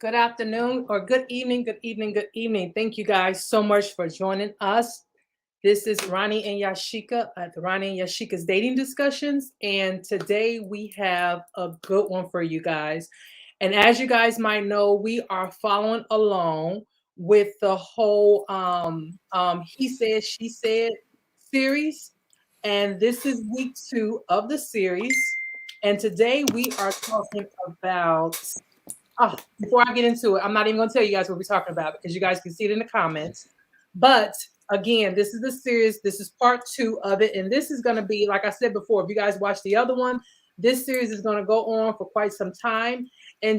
Good afternoon or good evening, good evening, good evening. Thank you guys so much for joining us. This is Ronnie and Yasheka at the Ronnie and Yasheka's Dating Discussions. And today we have a good one for you guys. And as you guys might know, we are following along with the whole He Said, She Said series. And this is week 2 of the series. And today we are talking about before I get into it, I'm not even going to tell you guys what we're talking about because you guys can see it in the comments. But again, this is the series. This is part 2 of it. And this is going to be, like I said before, if you guys watch the other one, this series is going to go on for quite some time. And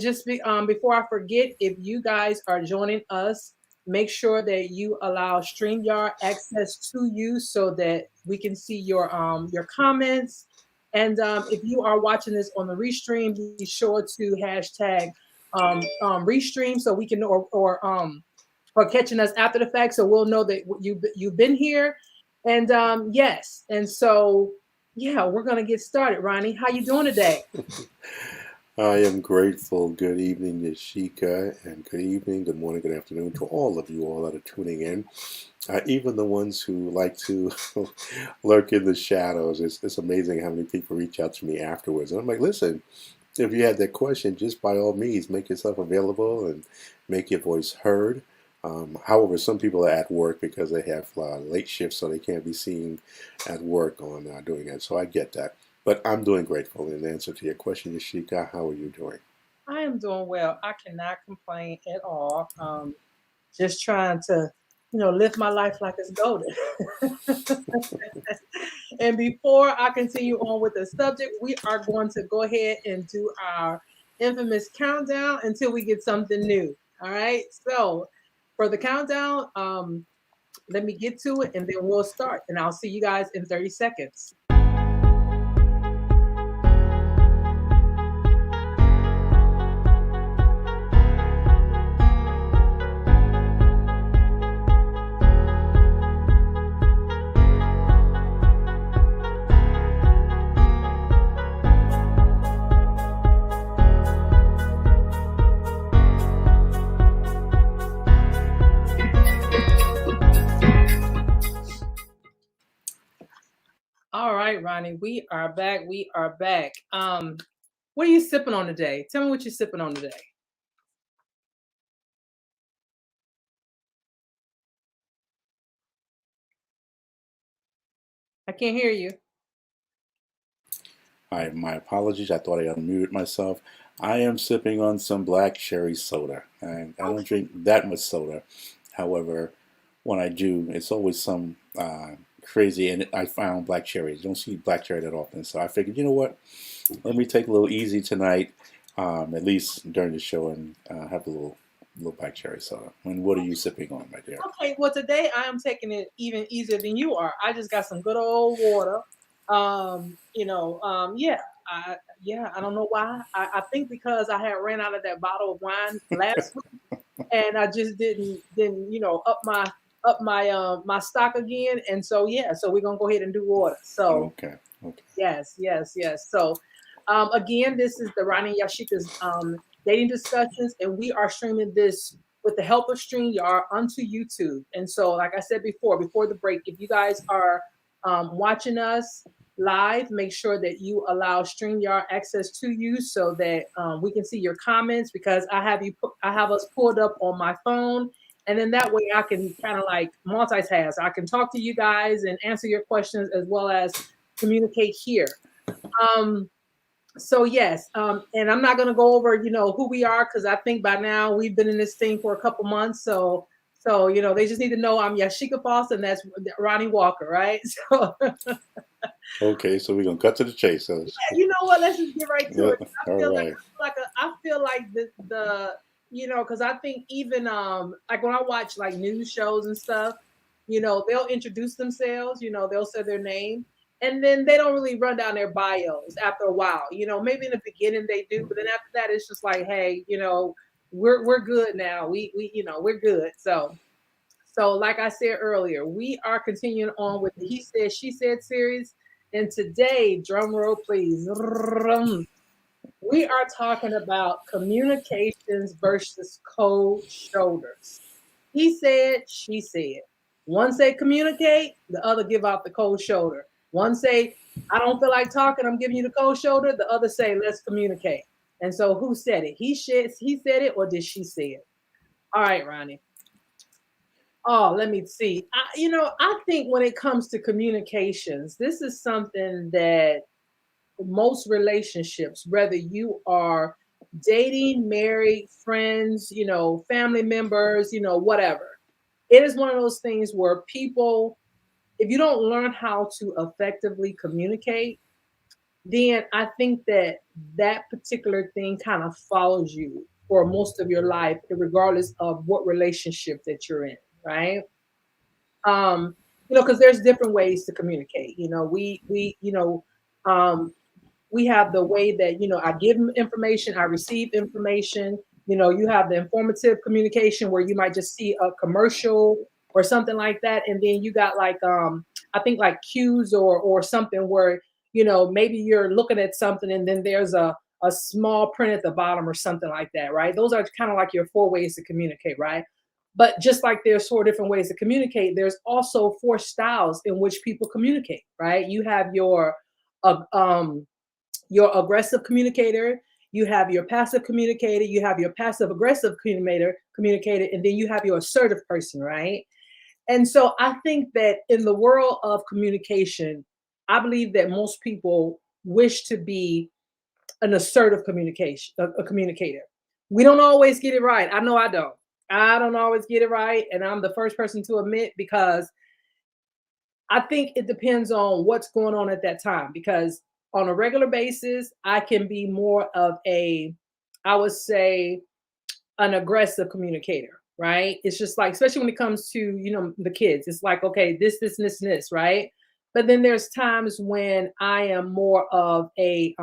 before I forget, if you guys are joining us, make sure that you allow StreamYard access to you so that we can see your comments. And if you are watching this on the restream, be sure to hashtag restream so we can or catching us after the fact so we'll know that you've been here. And yes, and so yeah, we're gonna get started. Ronnie, how you doing today? I am grateful. Good evening, Yasheka, and good evening, good morning, good afternoon to all of you all that are tuning in. Even the ones who like to lurk in the shadows. It's amazing how many people reach out to me afterwards. And I'm like, listen, if you had that question, just by all means, make yourself available and make your voice heard. However, some people are at work because they have late shifts, so they can't be seen at work on doing it. So I get that. But I'm doing grateful. In answer to your question, Yashika, how are you doing? I am doing well. I cannot complain at all. Just trying to, live my life like it's golden. And before I continue on with the subject, we are going to go ahead and do our infamous countdown until we get something new. All right. So for the countdown, let me get to it and then we'll start. And I'll see you guys in 30 seconds. All right, Ronnie, we are back. We are back. What are you sipping on today? Tell me what you're sipping on today. I can't hear you. My apologies. I thought I unmuted myself. I am sipping on some black cherry soda. I don't drink that much soda. However, when I do, it's always some crazy. And I found black cherries. Don't see black cherry that often. So I figured, you know what? Let me take a little easy tonight, at least during the show, and have a little black cherry soda. And what are you sipping on, my dear? Okay, well today I am taking it even easier than you are. I just got some good old water. Yeah, I don't know why. I think because I had ran out of that bottle of wine last week, and I just didn't up my stock again. And so yeah, so we're gonna go ahead and do water. So Okay. Okay. yes, yes, yes. So, again, this is the Ronnie and Yashika's dating discussions, and we are streaming this with the help of StreamYard onto YouTube. And so, like I said before the break, if you guys are watching us live, make sure that you allow StreamYard access to you so that we can see your comments because I have us pulled up on my phone. And then that way I can kind of like multitask. I can talk to you guys and answer your questions as well as communicate here. Um, so yes, and I'm not going to go over, who we are because I think by now we've been in this thing for a couple months. So they just need to know I'm Yasheka Foster and that's Ronnie Walker, right? So Okay. So we're gonna cut to the chase. So, you know what? Let's just get right to yeah. it. All right. I feel like the because I think even like when I watch like news shows and stuff, they'll introduce themselves, they'll say their name, and then they don't really run down their bios after a while. Maybe in the beginning they do, but then after that it's just like, hey, we're good now. We we're good. So like I said earlier, we are continuing on with the He Said, She Said series. And today, drum roll please. We are talking about communications versus cold shoulders. He said, she said. One say communicate, the other give out the cold shoulder. One say, I don't feel like talking, I'm giving you the cold shoulder. The other say, let's communicate. And so who said it? He said it, or did she say it? All right, Ronnie. Oh, let me see. I think when it comes to communications, this is something that most relationships, whether you are dating, married, friends, family members, whatever, it is one of those things where people, if you don't learn how to effectively communicate, then I think that that particular thing kind of follows you for most of your life, regardless of what relationship that you're in, right? um because there's different ways to communicate. Um we have the way that, I give information, I receive information. You have the informative communication where you might just see a commercial or something like that, and then you got like, I think like cues or something where, maybe you're looking at something and then there's a small print at the bottom or something like that, right? Those are kind of like your four ways to communicate, right? But just like there's four different ways to communicate, there's also four styles in which people communicate, right? You have uh, um, your aggressive communicator, you have your passive communicator, you have your passive aggressive communicator, and then you have your assertive person, right? And so I think that in the world of communication, I believe that most people wish to be an assertive a communicator. We don't always get it right. I know I don't. I don't always get it right, and I'm the first person to admit, because I think it depends on what's going on at that time. Because on a regular basis, I can be more of I would say, an aggressive communicator, right? It's just like, especially when it comes to, the kids, it's like, okay, this, right? But then there's times when I am more of an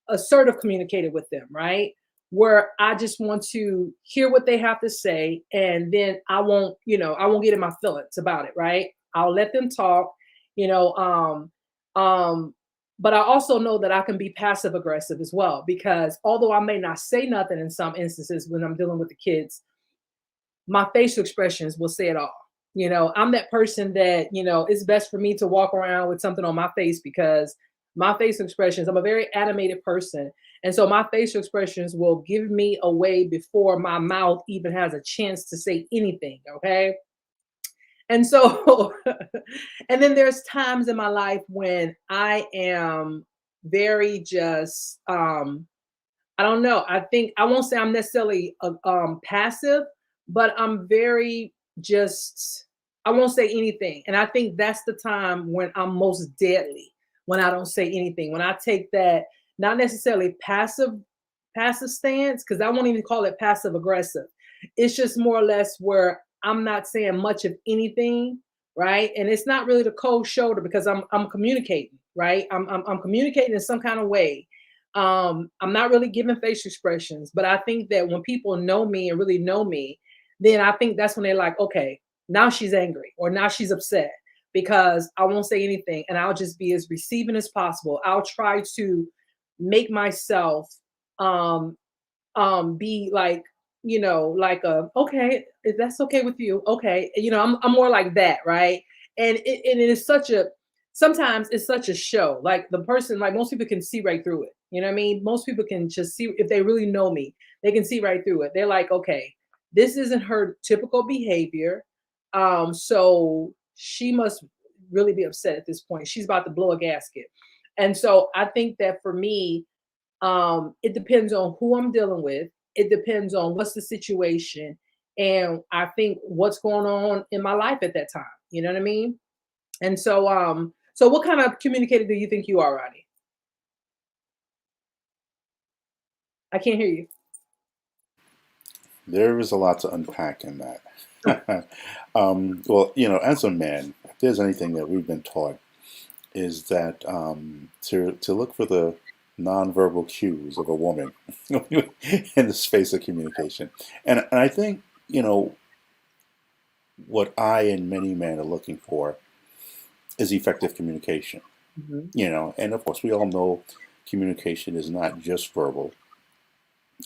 assertive communicator with them, right? Where I just want to hear what they have to say, and then I won't get in my feelings about it, right? I'll let them talk, you know. Um, but I also know that I can be passive aggressive as well, because although I may not say nothing in some instances when I'm dealing with the kids, my facial expressions will say it all. I'm that person that, it's best for me to walk around with something on my face, because my facial expressions, I'm a very animated person. And so my facial expressions will give me away before my mouth even has a chance to say anything. Okay. And so, and then there's times in my life when I am very just, I don't know. I think I won't say I'm necessarily passive, but I'm very just. I won't say anything, and I think that's the time when I'm most deadly. When I don't say anything, when I take that not necessarily passive stance, because I won't even call it passive aggressive. It's just more or less where I'm not saying much of anything, right? And it's not really the cold shoulder, because I'm communicating, right? I'm communicating in some kind of way. I'm not really giving facial expressions, but I think that when people know me and really know me, then I think that's when they're like, okay, now she's angry or now she's upset, because I won't say anything and I'll just be as receiving as possible. I'll try to make myself um be like, like a, okay, if that's okay with you, okay, I'm more like that, right? And it is such a, sometimes it's such a show, like the person, like most people can see right through it, you know what I mean? Most people can just see, if they really know me, they can see right through it. They're like, okay, this isn't her typical behavior, so she must really be upset at this point, she's about to blow a gasket. And so I think that for me, it depends on who I'm dealing with. It depends on what's the situation, and I think what's going on in my life at that time. You know what I mean? And so, so what kind of communicator do you think you are, Ronnie? I can't hear you. There is a lot to unpack in Okay. that. Well, as a man, if there's anything that we've been taught, is that to look for the nonverbal cues of a woman in the space of communication. And I think, what I and many men are looking for is effective communication. Mhm. And of course, we all know communication is not just verbal.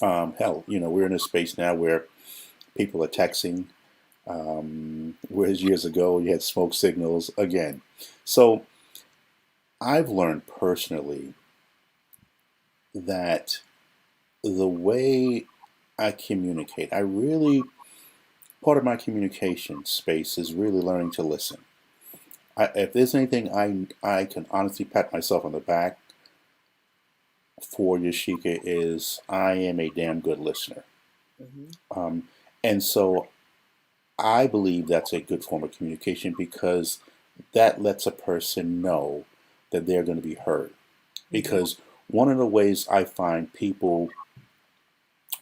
Hell, we're in a space now where people are texting. Whereas years ago you had smoke signals again. So I've learned personally that the way I communicate, part of my communication space is really learning to listen. If there's anything I can honestly pat myself on the back for, Yasheka, is I am a damn good listener. And so I believe that's a good form of communication because that lets a person know that they're going to be heard. Because one of the ways I find people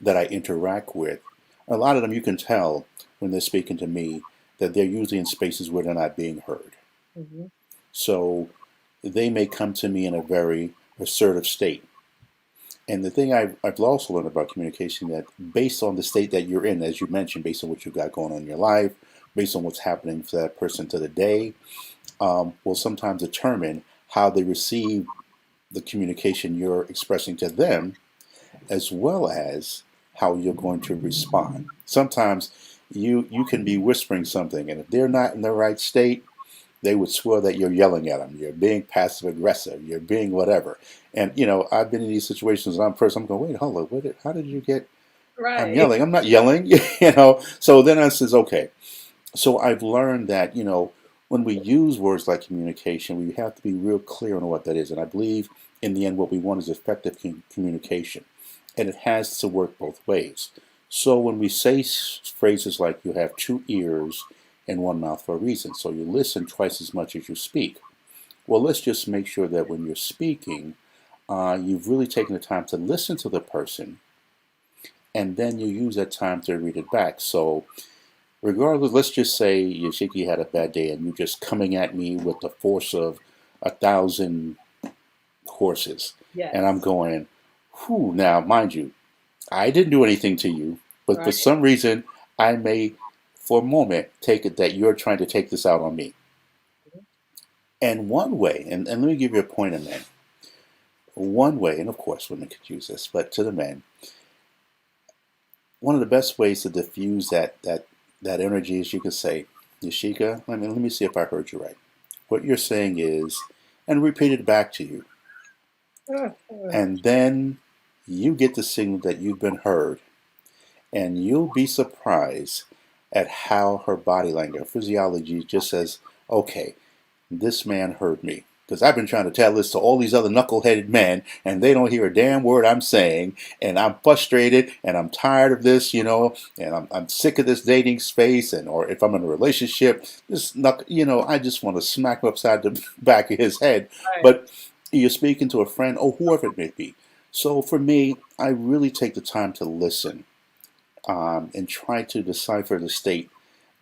that I interact with, a lot of them you can tell when they're speaking to me that they're usually in spaces where they're not being heard. So they may come to me in a very assertive state. And the thing I've also learned about communication, that based on the state that you're in, as you mentioned, based on what you've got going on in your life, based on what's happening for that person to the day, will sometimes determine how they receive the communication you're expressing to them, as well as how you're going to respond. Sometimes you can be whispering something, and if they're not in the right state, they would swear that you're yelling at them, you're being passive aggressive, you're being whatever. And I've been in these situations, and I'm going, wait, hold on, how did you get? I'm yelling. I'm not yelling, So then I says, okay. So I've learned that when we use words like communication, we have to be real clear on what that is. And I believe in the end, what we want is effective communication, and it has to work both ways. So when we say phrases like "you have two ears and one mouth" for a reason, so you listen twice as much as you speak. Well, let's just make sure that when you're speaking, you've really taken the time to listen to the person, and then you use that time to read it back. So regardless, let's just say Yasheka had a bad day and you're just coming at me with the force of 1,000 horses. And I'm going, whew. Now, mind you, I didn't do anything to you, but for some reason, I may, for a moment, take it that you're trying to take this out on me. And one way, and let me give you a point on that. One way, and of course women could use this, but to the men, one of the best ways to diffuse that energy is you could say, Yasheka, let me see if I heard you right. What you're saying is, and repeat it back to you. And then you get the signal that you've been heard, and you'll be surprised at how her body language, her physiology just says, okay, this man heard me. Because I've been trying to tell this to all these other knuckleheaded men, and they don't hear a damn word I'm saying, and I'm frustrated, and I'm tired of this, and I'm sick of this dating space, or if I'm in a relationship, I just want to smack him upside the back of his head. But you're speaking to a friend, or whoever it may be. So for me, I really take the time to listen, and try to decipher the state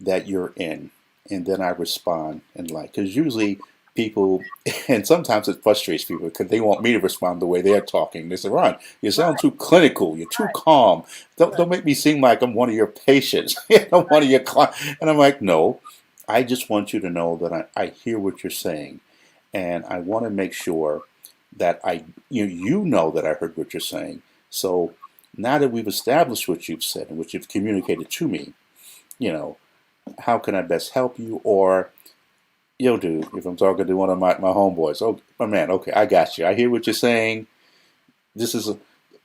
that you're in, and then I respond because usually people, and sometimes it frustrates people because they want me to respond the way they're talking. They say, Ron, you sound too clinical. You're too calm. Don't make me seem like I'm one of your patients. I'm one of your clients. And I'm like, no, I just want you to know that I hear what you're saying. And I want to make sure that you know that I heard what you're saying. So now that we've established what you've said and what you've communicated to me, how can I best help you? Or, dude, if I'm talking to one of my homeboys, oh, my man, okay, I got you. I hear what you're saying.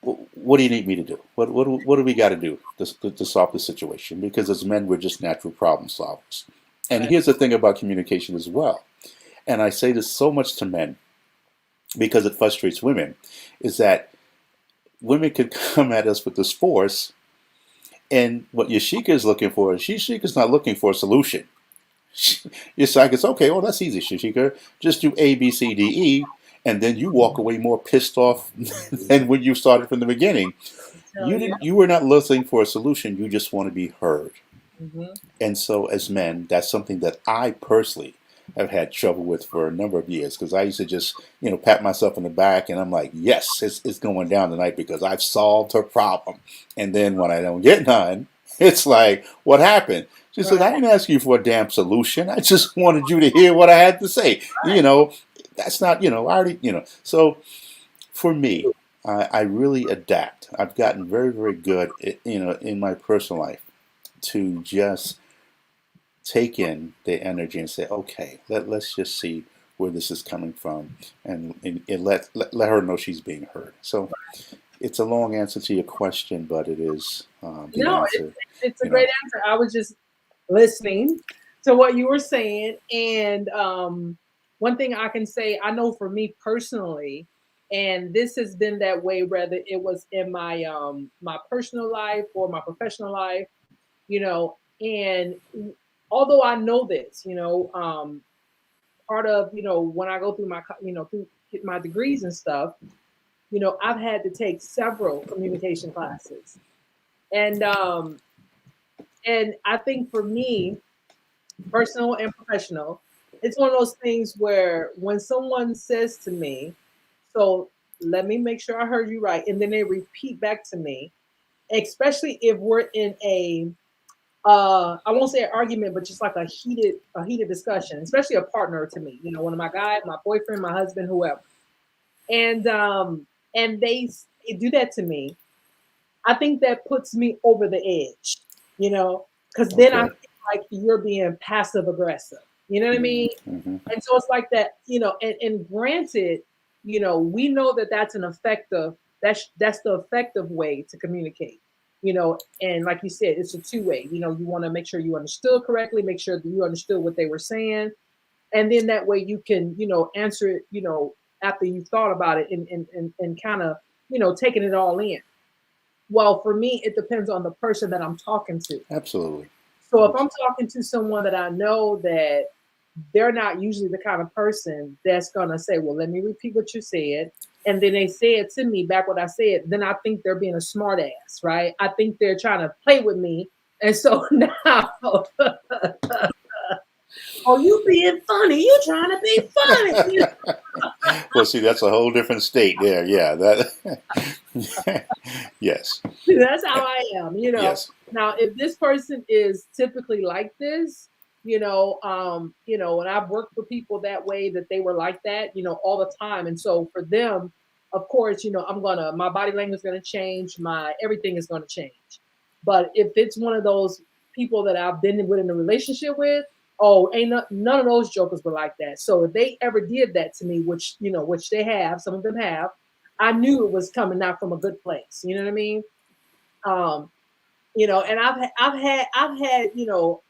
What do you need me to do? What do we got to do to solve the situation? Because as men, we're just natural problem solvers. And here's the thing about communication as well. And I say this so much to men because it frustrates women, is that women could come at us with this force, and what Yasheka is looking for, Yasheka's not looking for a solution. It's like, it's okay, well, that's easy, Yasheka. Just do A, B, C, D, E, and then you walk away more pissed off than when you started from the beginning. You were not listening for a solution, you just want to be heard. And so as men, that's something that I personally have had trouble with for a number of years, because I used to just, pat myself on the back, and I'm like, yes, it's going down tonight because I've solved her problem. And then when I don't get none, it's like, what happened? She said, I didn't ask you for a damn solution. I just wanted you to hear what I had to say. That's not, I already, So For me, I really adapt. I've gotten very, very good, in my personal life to just take in the energy and say, okay, let's just see where this is coming from, and let her know she's being heard. So it's a long answer to your question, but it is the No, answer. it's a You great know, answer. I was just listening to what you were saying. And one thing I can say, I know for me personally, and this has been that way whether it was in my personal life or my professional life, and although I know this, part of, when I go through through get my degrees and stuff, I've had to take several communication classes. And I think for me, personal and professional, it's one of those things where when someone says to me, so let me make sure I heard you right, and then they repeat back to me, especially if we're in a I won't say an argument, but just like a heated discussion, especially a partner to me, one of my guys, my boyfriend, my husband, whoever. And they do that to me. I think that puts me over the edge, because then I okay. feel like you're being passive aggressive. You know what I mean? Mm-hmm. And so it's like that, and granted, we know that that's an effective, that's the effective way to communicate, and like you said, it's a two-way, you want to make sure you understood correctly, make sure that you understood what they were saying. And then that way you can, answer it, after you've thought about it and kind of, taking it all in. Well, for me, it depends on the person that I'm talking to. Absolutely. So if I'm talking to someone that I know that they're not usually the kind of person that's gonna say, "Well, let me repeat what you said," and then they say it to me back what I said, then I think they're being a smart ass, right? I think they're trying to play with me, and so now, oh, you being funny? You trying to be funny? Well, see, that's a whole different state there. Yeah, that. Yes, That's how I am. yes. Now, if this person is typically like this, and I've worked with people that way that they were like that, all the time. And so for them, of course, my body language is gonna change, my everything is gonna change. But if it's one of those people that I've been with in a relationship with, oh, ain't none of those jokers were like that. So if they ever did that to me, which they have, some of them have, I knew it was coming not from a good place. You know what I mean? Um, and I've had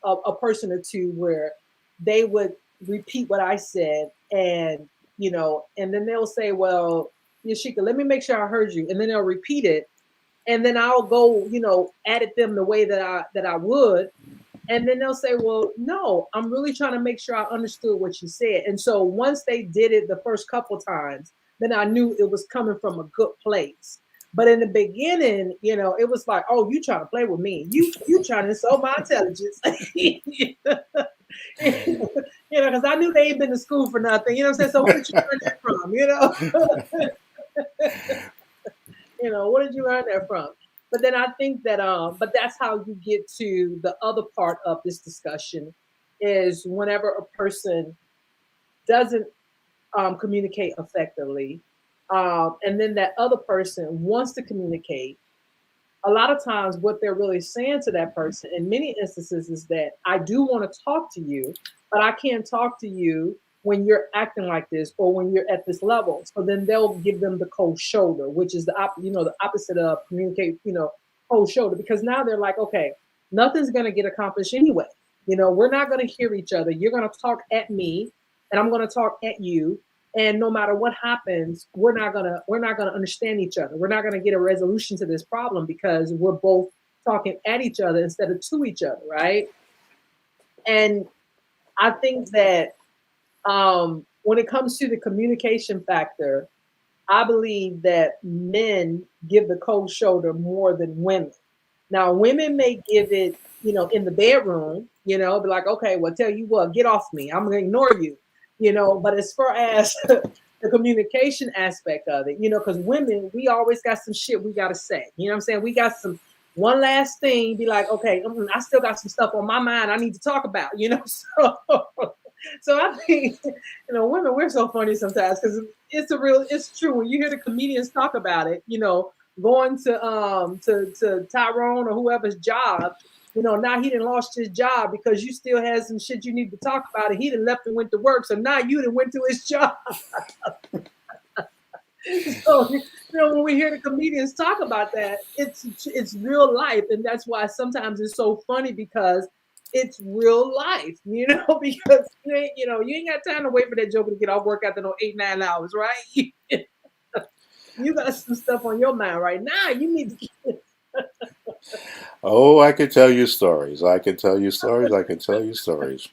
a person or two where they would repeat what I said, and then they'll say, "Well, Yasheka, let me make sure I heard you," and then they'll repeat it, and then I'll go, edit them the way that I would, and then they'll say, "Well, no, I'm really trying to make sure I understood what you said." And so once they did it the first couple times, then I knew it was coming from a good place. But in the beginning, it was like, "Oh, you trying to play with me? You trying to insult my intelligence?" Because I knew they ain't been to school for nothing. You know what I'm saying? So where did you learn that from? Where did you learn that from? But then I think that but that's how you get to the other part of this discussion is whenever a person doesn't communicate effectively, and then that other person wants to communicate. A lot of times, what they're really saying to that person, in many instances, is that I do want to talk to you, but I can't talk to you when you're acting like this or when you're at this level. So then they'll give them the cold shoulder, which is the opposite of communicate, cold shoulder, because now they're like, okay, nothing's going to get accomplished anyway. We're not going to hear each other. You're going to talk at me, and I'm going to talk at you, and no matter what happens, we're not gonna understand each other. We're not gonna get a resolution to this problem because we're both talking at each other instead of to each other, right? And I think that when it comes to the communication factor, I believe that men give the cold shoulder more than women. Now, women may give it, in the bedroom, be like, okay, well, tell you what, get off me. I'm going to ignore you, But as far as the communication aspect of it, because women, we always got some shit we got to say. You know what I'm saying? We got some one last thing, be like, okay, I still got some stuff on my mind I need to talk about, So So I think, women, we're so funny sometimes because it's true. When you hear the comedians talk about it, going to Tyrone or whoever's job, now he done lost his job because you still had some shit you need to talk about, and he done left and went to work. So now you done went to his job. So when we hear the comedians talk about that, it's real life, and that's why sometimes it's so funny because it's real life, because you ain't got time to wait for that joker to get off work after no 8-9 hours, right? You got some stuff on your mind right now. You need to get. Oh, I can tell you stories. I can tell you stories. I can tell you stories.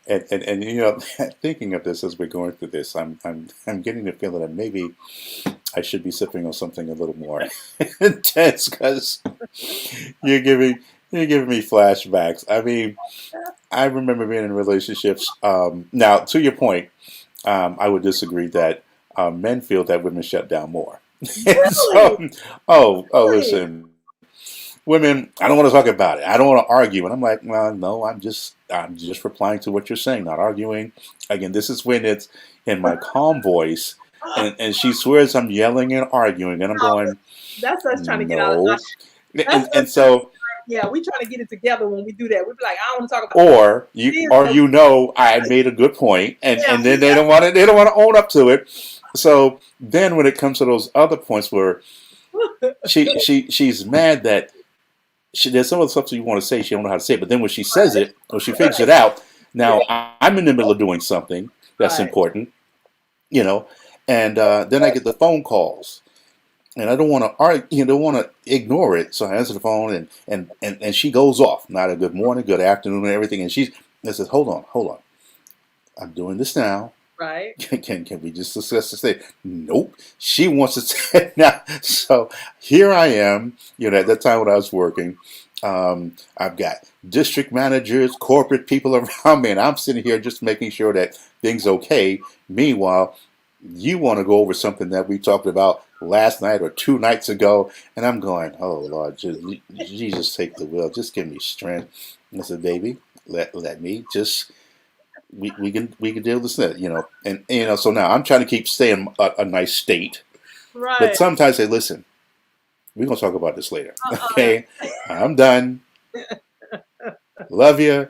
And thinking of this as we're going through this, I'm getting the feeling that maybe I should be sipping on something a little more intense because you're giving you're giving me flashbacks. I mean, I remember being in relationships. Now, to your point, I would disagree that men feel that women shut down more. And Really, so, oh, really, listen, women, I don't want to talk about it. I don't want to argue. And I'm like, well, no, I'm just replying to what you're saying, not arguing. Again, this is when it's in my calm voice, and she swears I'm yelling and arguing, and I'm going, that's us trying to get out. no. That's And us trying to. so, Yeah, we trying to get it together when we do that. We be like, I don't want to talk about or this. I made a good point, Yeah, and then they don't want to own up to it. So then when it comes to those other points where she's mad that there's some of the stuff that you want to say, she don't know how to say it, but then when she says it or she figures it out, now I'm in the middle of doing something that's right. important, you know, and then I get the phone calls. And I don't want to argue, don't want to ignore it. So I answer the phone, and she goes off. Not a good morning, good afternoon, and everything. And I says, hold on. I'm doing this now. Right. Can we just discuss this thing? Nope. She wants to say it now. So here I am. At that time when I was working, I've got district managers, corporate people around me, and I'm sitting here just making sure that things okay. Meanwhile, you want to go over something that we talked about last night or 2 nights ago, and I'm going, oh Lord, Jesus, take the wheel, just give me strength. And I said, baby, let me just we can deal with this, and so now I'm trying to stay in a nice state, but Right. sometimes I say, listen, we're gonna talk about this later, Uh-uh. okay? I'm done. Love you.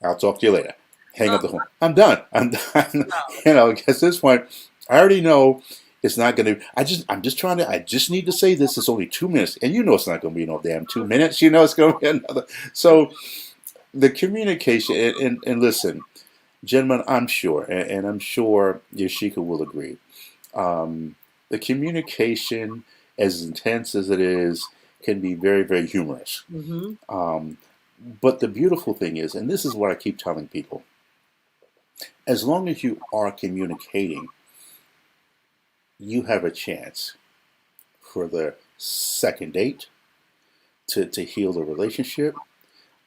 I'll talk to you later. Hang Uh, up the phone. I'm done. I'm done. no. At this point, I already know it's not going to. I'm just trying to. I just need to say this. It's only 2 minutes, and it's not going to be no damn 2 minutes. It's going to be another. So the communication and listen, gentlemen, I'm sure, and I'm sure Yasheka will agree. The communication, as intense as it is, can be very, very humorous. Mm-hmm. Um, but the beautiful thing is, and this is what I keep telling people, as long as you are communicating, you have a chance for the second date to heal the relationship,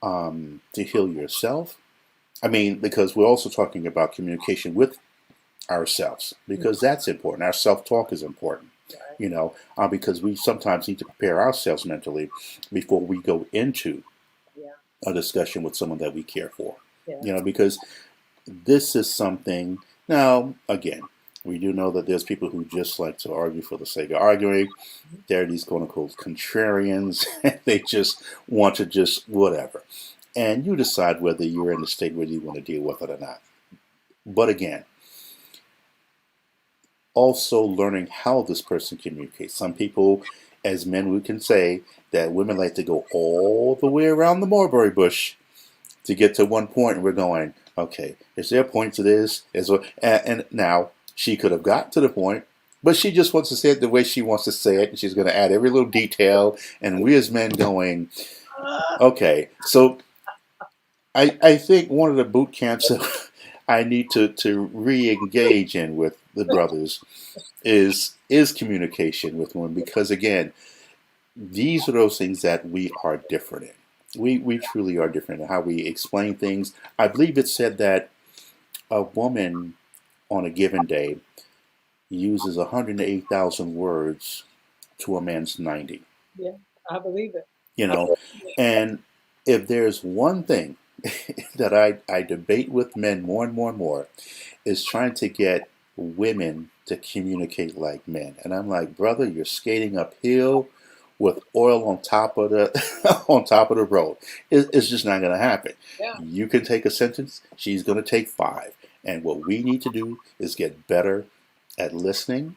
to heal yourself. I mean, because we're also talking about communication with ourselves, because that's important. Our self talk is important, Right. because we sometimes need to prepare ourselves mentally before we go into Yeah. a discussion with someone that we care for. Yeah. Because this is something. Now, again, we do know that there's people who just like to argue for the sake of arguing. They're these quote unquote contrarians. They just want to just whatever. And you decide whether you're in a state where you want to deal with it or not. But again, also learning how this person communicates. Some people, as men, we can say that women like to go all the way around the mulberry bush to get to one point, and we're going, okay, is there a point to this? And now she could have got to the point, but she just wants to say it the way she wants to say it, and she's going to add every little detail. And we as men going, okay. So I think one of the boot camps that I need to re-engage in with the brothers is communication with women, because again, these are those things that we are different in. We truly are different in how we explain things. I believe it said that a woman on a given day uses 108,000 words to a man's 90. Yeah. I believe it. You I know, believe it. and if there's one thing that I debate with men more and more and more is trying to get women to communicate like men. And I'm like, brother, you're skating uphill with oil on top of the on top of the road. It's just not going to happen. Yeah. You can take a sentence, she's going to take five. And what we need to do is get better at listening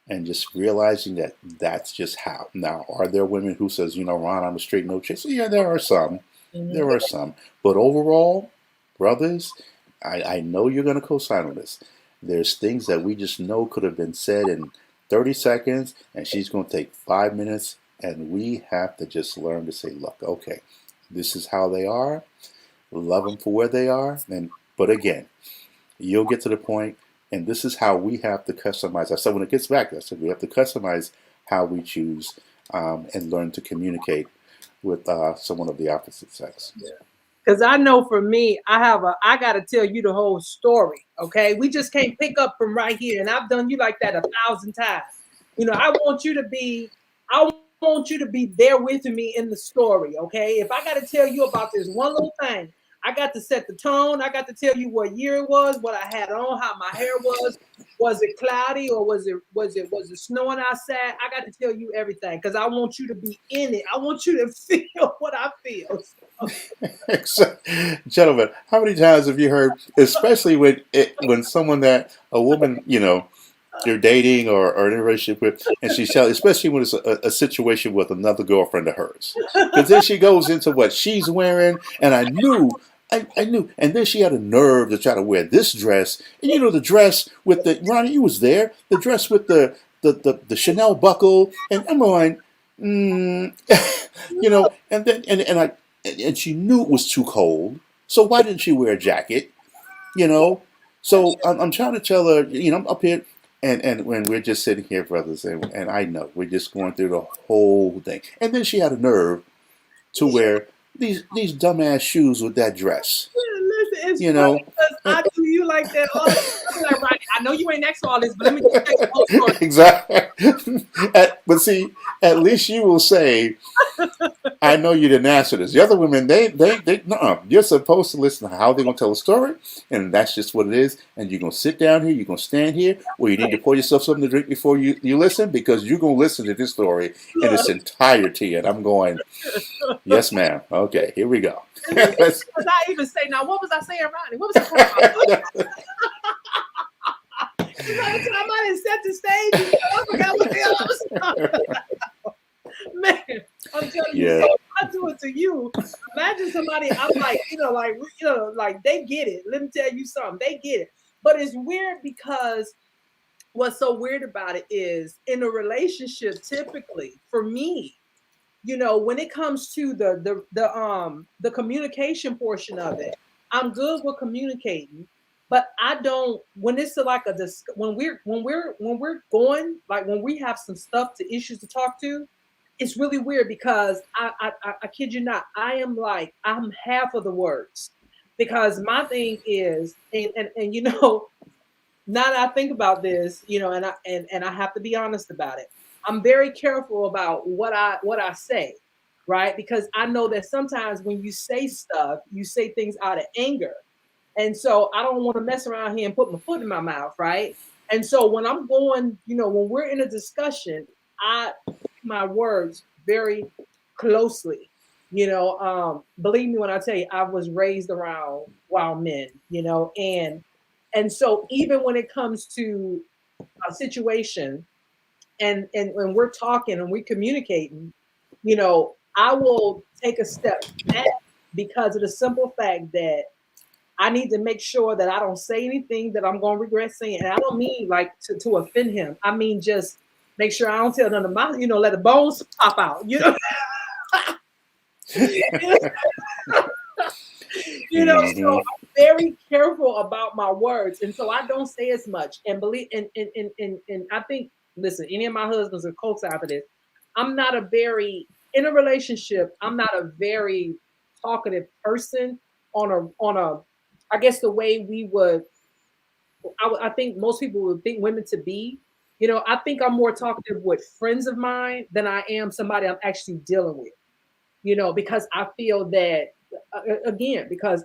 and just realizing that that's just how. Now, are there women who says, Ron, I'm a straight no chaser? Yeah, there are some. Mhm. There are some. But overall, brothers, I know you're going to co-sign on this. There's things that we just know could have been said in 30 seconds, and she's going to take 5 minutes, and we have to just learn to say, look, okay, this is how they are. Love them for where they are. But again, you'll get to the point, and this is how we have to customize. I said when it gets back, I said we have to customize how we choose and learn to communicate with someone of the opposite sex. Because I know for me, I got to tell you the whole story. Okay. We just can't pick up from right here. And I've done you like that 1,000 times. I want you to be, I want you to be there with me in the story. Okay. If I got to tell you about this one little thing, I got to set the tone. I got to tell you what year it was, what I had on, how my hair was. Was it cloudy or was it snowing outside? I got to tell you everything because I want you to be in it. I want you to feel what I feel. So, gentlemen, how many times have you heard, especially when someone that a woman, you're dating or in a relationship with, and she's telling, especially when it's a situation with another girlfriend of hers, because then she goes into what she's wearing, and I knew, and then she had a nerve to try to wear this dress, and the dress with the Ronnie, you was there, the dress with the Chanel buckle, and I'm going, and then and she knew it was too cold, so why didn't she wear a jacket? You know, so I'm trying to tell her, I'm up here, and when we're just sitting here, brothers, and I know we're just going through the whole thing, and then she had a nerve to wear these dumbass shoes with that dress, Listen, it's you funny know. because I do you like that all the time. I'm like, Ronnie, I know you ain't next to all this, but let me just tell you the whole story. Exactly. But see, at least you will say, I know you didn't answer this. The other women, they no, you're supposed to listen to how they're gonna tell a story, and that's just what it is. And you're gonna sit down here, you're gonna stand here, or you need to pour yourself something to drink before you listen, because you're gonna listen to this story in its entirety. And I'm going, yes, ma'am. Okay, here we go. Because I even say, now, what was I saying, Ronnie? What was I talking about? By the time I didn't set the stage, I forgot what the hell I was talking about. Man, I'm telling you, Yeah. so I do it to you. Imagine somebody, I'm like, like they get it. Let me tell you something, they get it. But it's weird because what's so weird about it is in a relationship, typically for me, when it comes to the communication portion of it, I'm good with communicating, but I don't when it's like when we're going, like when we have some stuff to issues to talk to. It's really weird because I kid you not, I'm half of the words, because my thing is, and now that I think about this, and I have to be honest about it. I'm very careful about what I say, right? Because I know that sometimes when you say stuff, you say things out of anger. And so I don't want to mess around here and put my foot in my mouth, right? And so when I'm going, when we're in a discussion, I pick my words very closely. Believe me when I tell you, I was raised around wild men, and so even when it comes to a situation, and when we're talking and we're communicating, I will take a step back because of the simple fact that I need to make sure that I don't say anything that I'm going to regret saying. And I don't mean like to offend him. I mean just make sure I don't tell none of my, let the bones pop out. So Mhm. I'm very careful about my words, and so I don't say as much. And believe, and I think, listen, any of my husbands are co-sign for this. I'm not a very in a relationship. I'm not a very talkative person on a. I guess the way we would. I think most people would think women to be. I think I'm more talkative with friends of mine than I am somebody I'm actually dealing with. Because I feel that again, because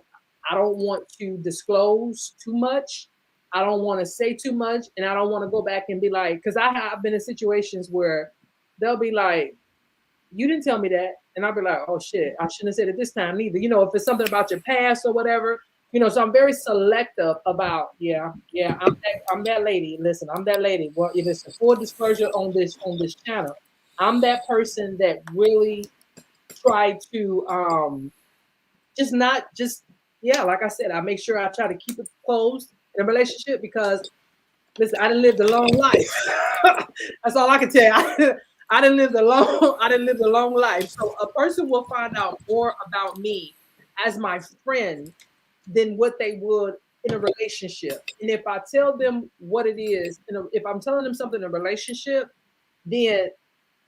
I don't want to disclose too much. I don't want to say too much, and I don't want to go back and be like, because I have been in situations where they'll be like, "You didn't tell me that," and I'll be like, "Oh shit, I shouldn't have said it this time neither." If it's something about your past or whatever. So I'm very selective about, yeah, yeah, I'm that lady. Listen, I'm that lady. Well, if it's a full disclosure on this channel, I'm that person that really try to just not just yeah, like I said, I make sure I try to keep it closed in a relationship because listen, I didn't live a long life. That's all I can tell you. I didn't live a long life. So a person will find out more about me as my friend than what they would in a relationship. And if I tell them what it is, if I'm telling them something in a relationship, then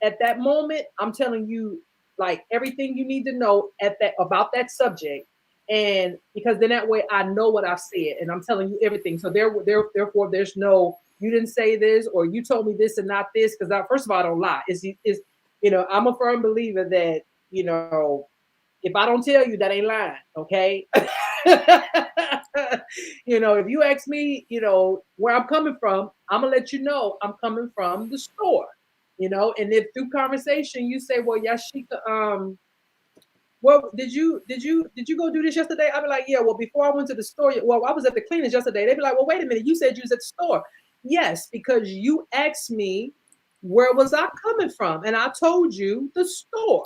at that moment, I'm telling you like everything you need to know at that about that subject. And because then that way I know what I've said and I'm telling you everything. So therefore there's no you didn't say this or you told me this and not this. Because first of all, I don't lie. I'm a firm believer that, if I don't tell you, that ain't lying. Okay. If you ask me, where I'm coming from, I'm gonna let you know I'm coming from the store. And if through conversation you say, well, Yasheka, well, did you go do this yesterday? I'll be like, yeah, well, before I went to the store, well, I was at the cleaners yesterday. They'd be like, well, wait a minute, you said you was at the store. Yes, because you asked me where was I coming from, and I told you the store.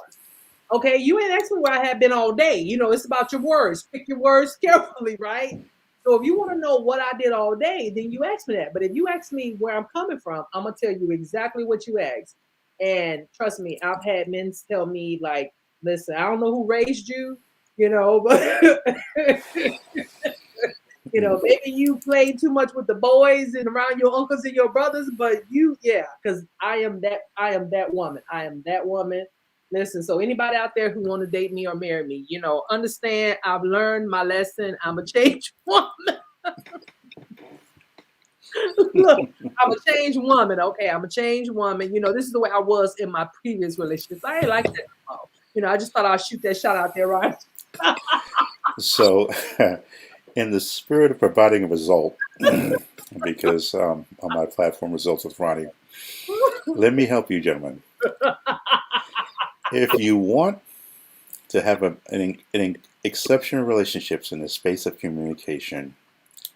Okay, you ain't asked me where I had been all day. It's about your words. Pick your words carefully, right? So if you want to know what I did all day, then you ask me that. But if you ask me where I'm coming from, I'm gonna tell you exactly what you asked. And trust me, I've had men tell me like, "Listen, I don't know who raised you, but maybe you played too much with the boys and around your uncles and your brothers, but yeah, because I am that woman. I am that woman. Listen, so anybody out there who want to date me or marry me, understand I've learned my lesson. I'm a changed woman. Look, I'm a changed woman. Okay, I'm a changed woman. This is the way I was in my previous relationships. I ain't like that no more. I just thought I'd shoot that shot out there, right? So, in the spirit of providing a result, because on my platform, Results with Ronnie, let me help you, gentlemen. If you want to have an exceptional relationships in the space of communication,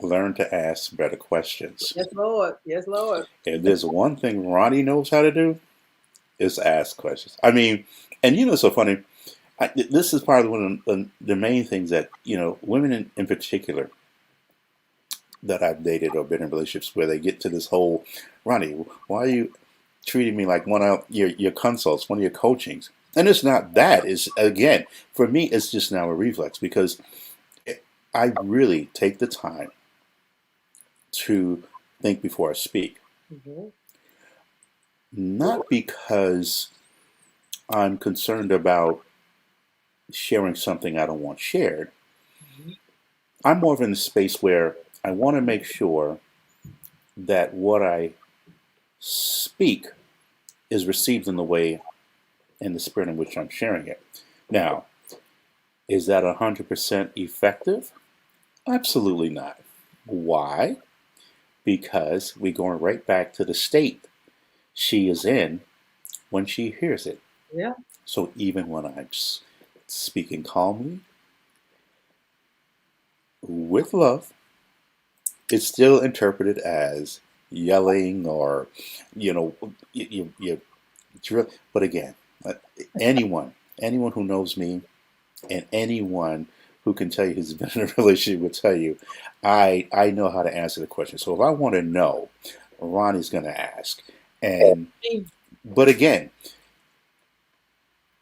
learn to ask better questions. Yes, Lord. Yes, Lord. If there's one thing Ronnie knows how to do, is ask questions. I mean, and it's so funny. This is probably one of the main things that, women in particular that I've dated or been in relationships where they get to this whole, Ronnie, why are you treating me like one of your consults, one of your coachings? And it's not that. It's, again, for me, it's just now a reflex because I really take the time to think before I speak. Mm-hmm. Not because I'm concerned about sharing something I don't want shared. Mm-hmm. I'm more of in a space where I want to make sure that what I speak is received in the way, in the spirit in which I'm sharing it. Now, is that 100% effective? Absolutely not. Why? Because we're going right back to the state she is in when she hears it. Yeah. So even when I'm speaking calmly, with love, it's still interpreted as yelling or, you drill. But again, anyone who knows me and anyone who can tell you who's been in a relationship will tell you, I know how to answer the question. So if I want to know, Ronnie's going to ask. But again,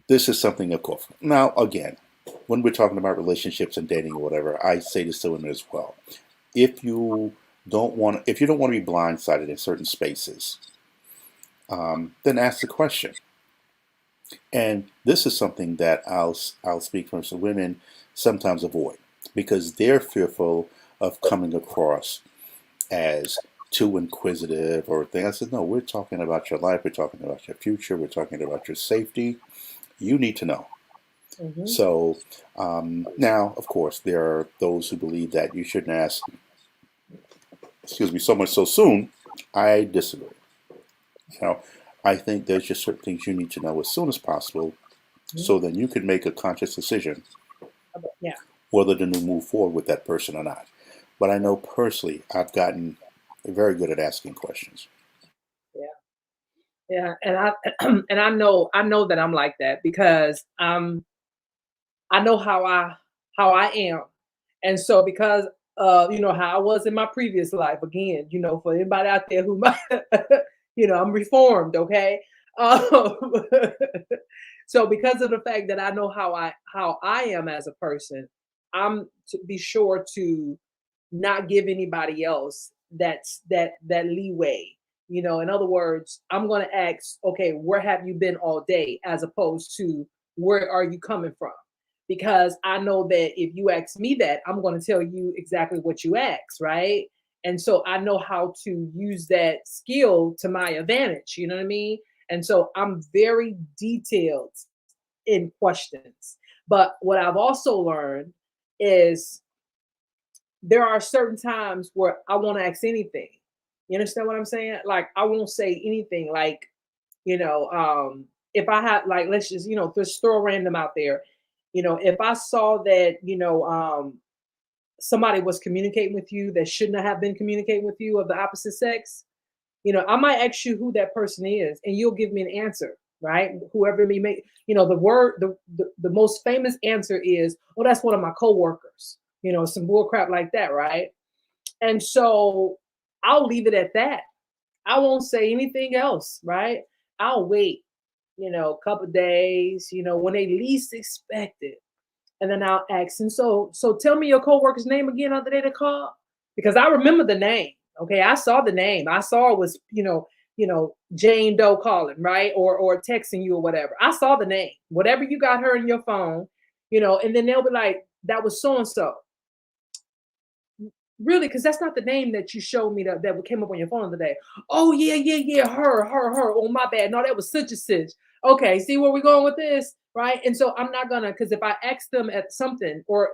this is something, of course. Now, again, when we're talking about relationships and dating or whatever, I say this to women as well. If you don't want to be blindsided in certain spaces, then ask the question. And this is something that I'll speak for some women sometimes avoid because they're fearful of coming across as too inquisitive or things. I said, no, we're talking about your life. We're talking about your future. We're talking about your safety. You need to know. Mm-hmm. So now, of course, there are those who believe that you shouldn't ask, excuse me, so much so soon. I disagree. You know, I think there's just certain things you need to know as soon as possible, so then you can make a conscious decision Yeah. whether to move forward with that person or not. But I know personally, I've gotten very good at asking questions. Yeah. Yeah. And I and I know that I'm like that because I know how I am. And so because how I was in my previous life, again, for anybody out there who might I'm reformed, okay? Um, so because of the fact that I know how I am as a person, I'm to be sure to not give anybody else that leeway. In other words, I'm going to ask, okay, where have you been all day, as opposed to where are you coming from? Because I know that if you ask me that, I'm going to tell you exactly what you asked, right? And so I know how to use that skill to my advantage. You know what I mean? And so I'm very detailed in questions. But what I've also learned is there are certain times where I won't ask anything. You understand what I'm saying? Like I won't say anything. Like, if I had, like, let's just throw random out there. If I saw that, somebody was communicating with you that shouldn't have been communicating with you, of the opposite sex, I might ask you who that person is, and you'll give me an answer, right? Whoever me make, the most famous answer is, "Oh, that's one of my coworkers." Some bull crap like that, right? And so I'll leave it at that. I won't say anything else, right? I'll wait, a couple days, when they least expect it, and then I'll ask. And so tell me your coworker's name again on the day to call, because I remember the name. Okay, I saw the name. I saw it was Jane Doe calling, right, or texting you or whatever. I saw the name, whatever you got her in your phone, and then they'll be like, that was so and so. Really, because that's not the name that you showed me that came up on your phone today. Oh yeah, yeah, yeah, her. Oh my bad. No, that was such a such. Okay, see where we're going with this, right? And so I'm not gonna, because if I ask them at something, or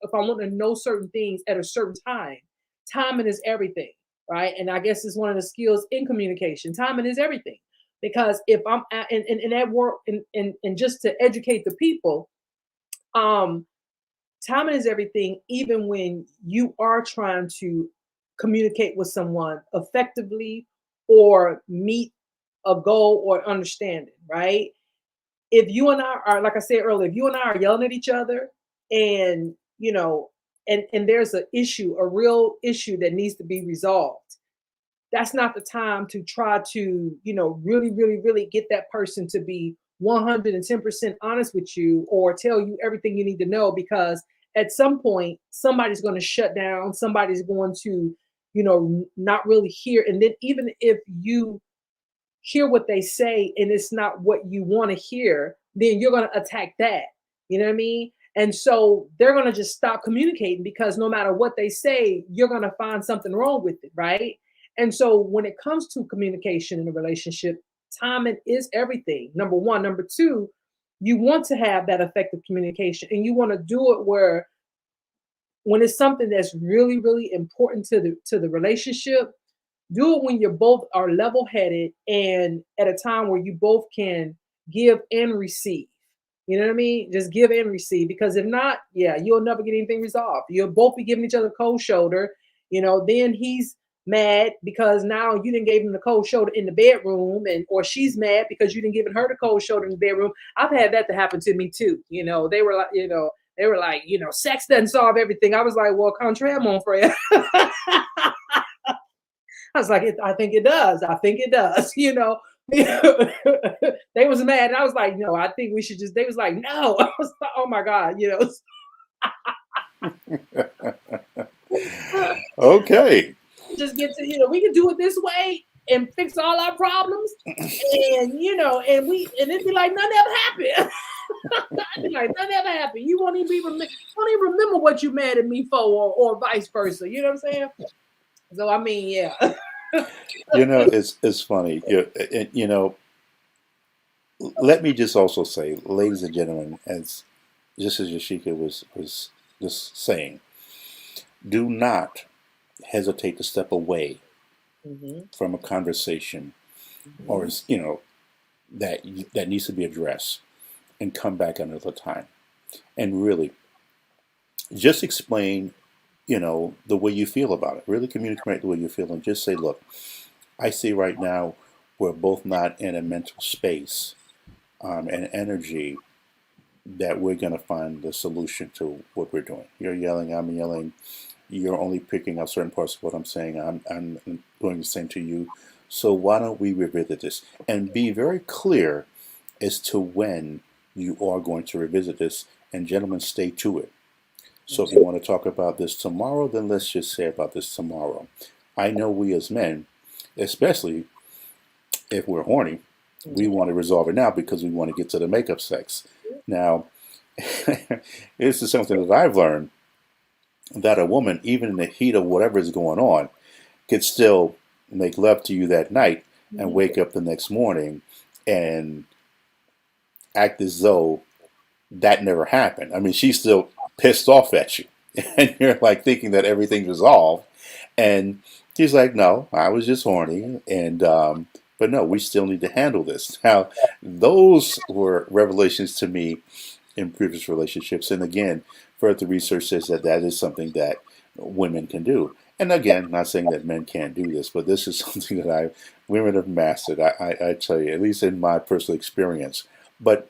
if I want to know certain things at a certain time, timing is everything, right? And I guess it's one of the skills in communication. Timing is everything, because if I'm in that work, and just to educate the people, um timing is everything, even when you are trying to communicate with someone effectively or meet a goal or understanding, right? If you and I are, like I said earlier, if you and I are yelling at each other, and and there's an issue, a real issue that needs to be resolved, that's not the time to try to, really, really, really get that person to be 110% honest with you, or tell you everything you need to know, because at some point somebody's going to shut down, somebody's going to, not really hear. And then even if you hear what they say and it's not what you want to hear, then you're going to attack that. You know what I mean? And so they're going to just stop communicating, because no matter what they say, you're going to find something wrong with it, right? And so when it comes to communication in a relationship, timing is everything. Number one. Number two, you want to have that effective communication, and you want to do it where, when it's something that's really, really important to the relationship, do it when you're both are level headed, and at a time where you both can give and receive. You know what I mean? Just give and receive, because if not, yeah, you'll never get anything resolved. You'll both be giving each other cold shoulder. Then he's mad because now you didn't give him the cold shoulder in the bedroom, and or she's mad because you didn't give her the cold shoulder in the bedroom. I've had that to happen to me too. They were like, sex doesn't solve everything. I was like, well, contraire, mon frere. I was like, I think it does. I think it does. They was mad, and I was like, no, I think we should just. They was like, no. I was like, oh my god, Okay. just get to, we can do it this way and fix all our problems, and it'd be like nothing ever happened. I'd be like, nothing ever happened. You won't even remember what you mad at me for, or vice versa. You know what I'm saying? So I mean, yeah. It's funny. let me just also say, ladies and gentlemen, as just as Yasheka was just saying, do not hesitate to step away Mm-hmm. from a conversation or Mm-hmm. that needs to be addressed and come back another time and really just explain the way you feel about it. Really communicate the way you feel and just say, look, I see right now we're both not in a mental space and energy that we're going to find the solution to what we're doing. You're yelling, I'm yelling. You're only picking up certain parts of what I'm saying. I'm doing the same to you. So why don't we revisit this and be very clear as to when you are going to revisit this? And gentlemen, stay to it. So if you want to talk about this tomorrow, then let's just say about this tomorrow. I know we as men, especially if we're horny, we want to resolve it now because we want to get to the makeup sex. Now, this is something that I've learned, that a woman, even in the heat of whatever is going on, could still make love to you that night and wake up the next morning and act as though that never happened. I mean, she's still pissed off at you. And you're like thinking that everything's resolved. And she's like, no, I was just horny. But no, we still need to handle this. Now, those were revelations to me in previous relationships. And again, further research says that that is something that women can do. And again, not saying that men can't do this, but this is something that women have mastered. I tell you, at least in my personal experience. But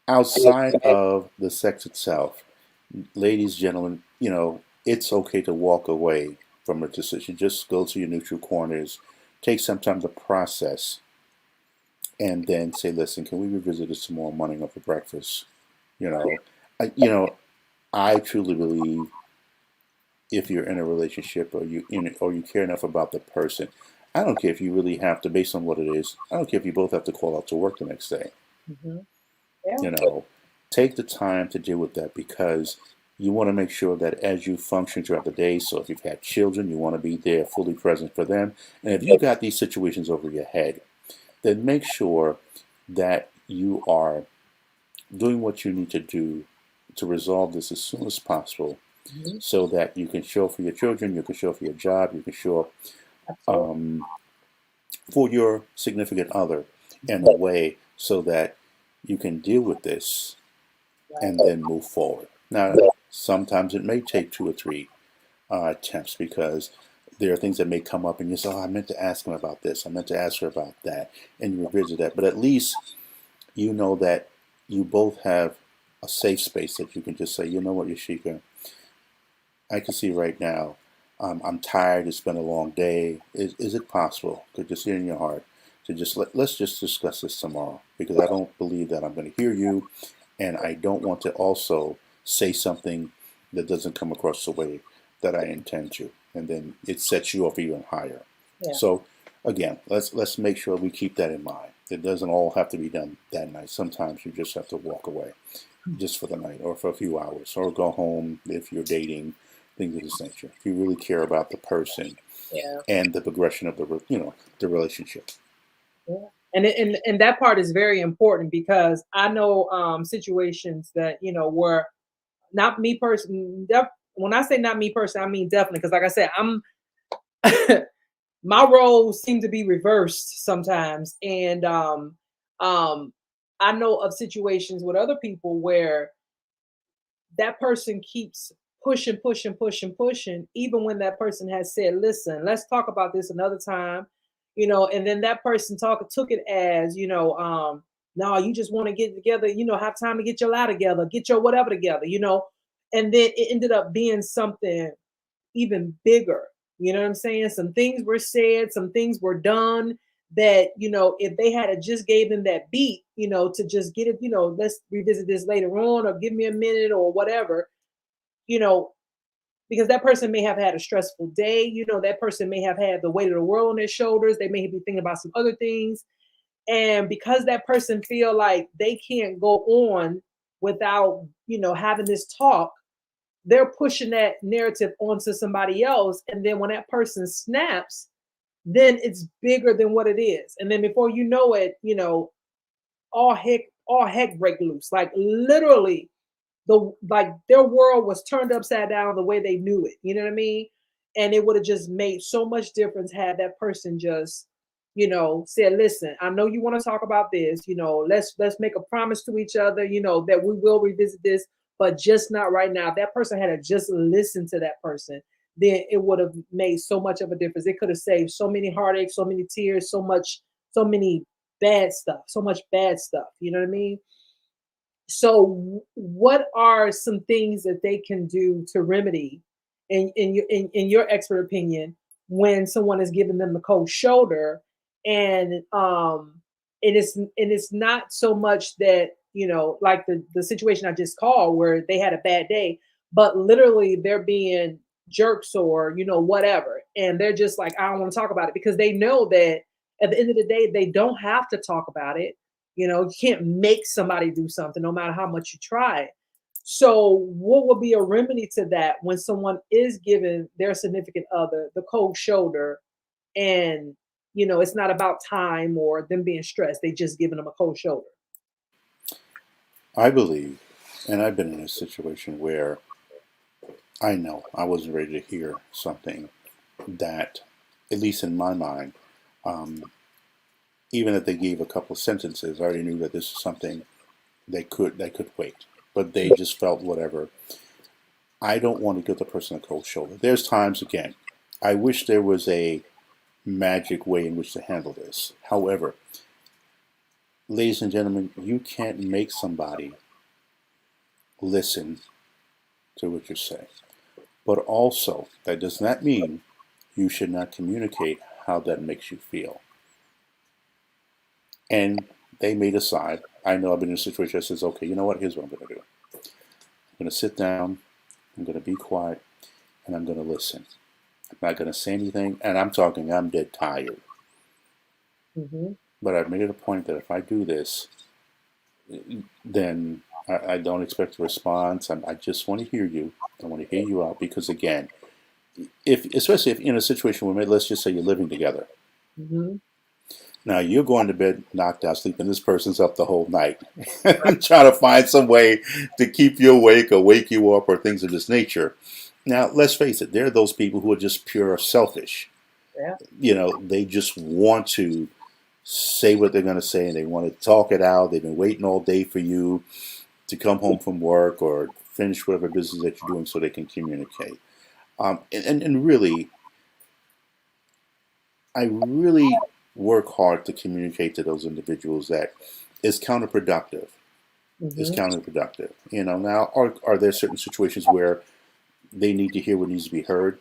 outside of the sex itself, ladies, gentlemen, it's okay to walk away from a decision. Just go to your neutral corners, take some time to process, and then say, listen, can we revisit this tomorrow morning over breakfast? You know, I truly believe if you're in a relationship or you care enough about the person, I don't care if you really have to, based on what it is, I don't care if you both have to call out to work the next day. Mm-hmm. You know, take the time to deal with that because you want to make sure that as you function throughout the day, so if you've had children, you want to be there fully present for them. And if you've got these situations over your head, then make sure that you are doing what you need to do to resolve this as soon as possible Mm-hmm. so that you can show up for your children, you can show up for your job, you can show up Absolutely. for your significant other in a way so that you can deal with this and then move forward. Now, sometimes it may take 2 or 3 attempts because there are things that may come up and you say, oh, I meant to ask him about this, I meant to ask her about that, and you revisit that. But at least you know that you both have a safe space that you can just say, you know what, Yasheka, I can see right now, I'm tired, it's been a long day. Is it possible to just hear in your heart to just let's just discuss this tomorrow because I don't believe that I'm going to hear you and I don't want to also say something that doesn't come across the way that I intend to, and then it sets you off even higher. Yeah. So again, let's make sure we keep that in mind. It doesn't all have to be done that night. Sometimes you just have to walk away, just for the night or for a few hours, or go home if you're dating, things of this nature. If you really care about the person Yeah. and the progression of the relationship. Yeah. And that part is very important because I know situations that were not me person. When I say not me person, I mean definitely because, like I said, I'm my roles seem to be reversed sometimes, and I know of situations with other people where that person keeps pushing, pushing, pushing, pushing, even when that person has said, listen, let's talk about this another time, and then that person took it as, no, you just want to get together, have time to get your lie together, get your whatever together, and then it ended up being something even bigger. You know what I'm saying? Some things were said, some things were done that, if they had just gave them that beat, to just get it, let's revisit this later on or give me a minute or whatever, you know, because that person may have had a stressful day, that person may have had the weight of the world on their shoulders. They may be thinking about some other things. And because that person feel like they can't go on without, having this talk, they're pushing that narrative onto somebody else. And then when that person snaps, then it's bigger than what it is. And then before you know it, all heck break loose. Like literally, their world was turned upside down the way they knew it. You know what I mean? And it would have just made so much difference had that person just, said, "Listen, I know you want to talk about this. Let's make a promise to each other. That we will revisit this, but just not right now." That person had to just listen to that person. Then it would have made so much of a difference. It could have saved so many heartaches, so many tears, so many bad stuff, so much bad stuff. You know what I mean? So, what are some things that they can do to remedy, in your expert opinion, when someone is giving them the cold shoulder, and it's not so much that like the situation I just called where they had a bad day, but literally they're being jerks or whatever, and they're just like, I don't want to talk about it because they know that at the end of the day they don't have to talk about it. You can't make somebody do something no matter how much you try. So, what would be a remedy to that when someone is giving their significant other the cold shoulder, and it's not about time or them being stressed, they just giving them a cold shoulder? I believe, and I've been in a situation where I know I wasn't ready to hear something that, at least in my mind, um, even if they gave a couple of sentences, I already knew that this is something they could wait. But they just felt whatever. I don't want to give the person a cold shoulder. There's times, again, I wish there was a magic way in which to handle this. However, ladies and gentlemen, you can't make somebody listen to what you say. But also, that does not mean you should not communicate how that makes you feel. And they may decide. I know I've been in a situation that says, okay, you know what? Here's what I'm going to do. I'm going to sit down. I'm going to be quiet. And I'm going to listen. I'm not going to say anything. And I'm dead tired. Mm-hmm. But I've made it a point that if I do this, then I don't expect a response. I just want to hear you. I want to hear you out. Because again, especially if in a situation where, let's just say you're living together. Mm-hmm. Now you're going to bed knocked out sleeping. This person's up the whole night trying to find some way to keep you awake or wake you up or things of this nature. Now, let's face it, there are those people who are just pure selfish. Yeah. They just want to say what they're going to say and they want to talk it out. They've been waiting all day for you to come home from work or finish whatever business that you're doing so they can communicate. And really, I really work hard to communicate to those individuals that is counterproductive. Is Mm-hmm. counterproductive. Now are there certain situations where they need to hear what needs to be heard?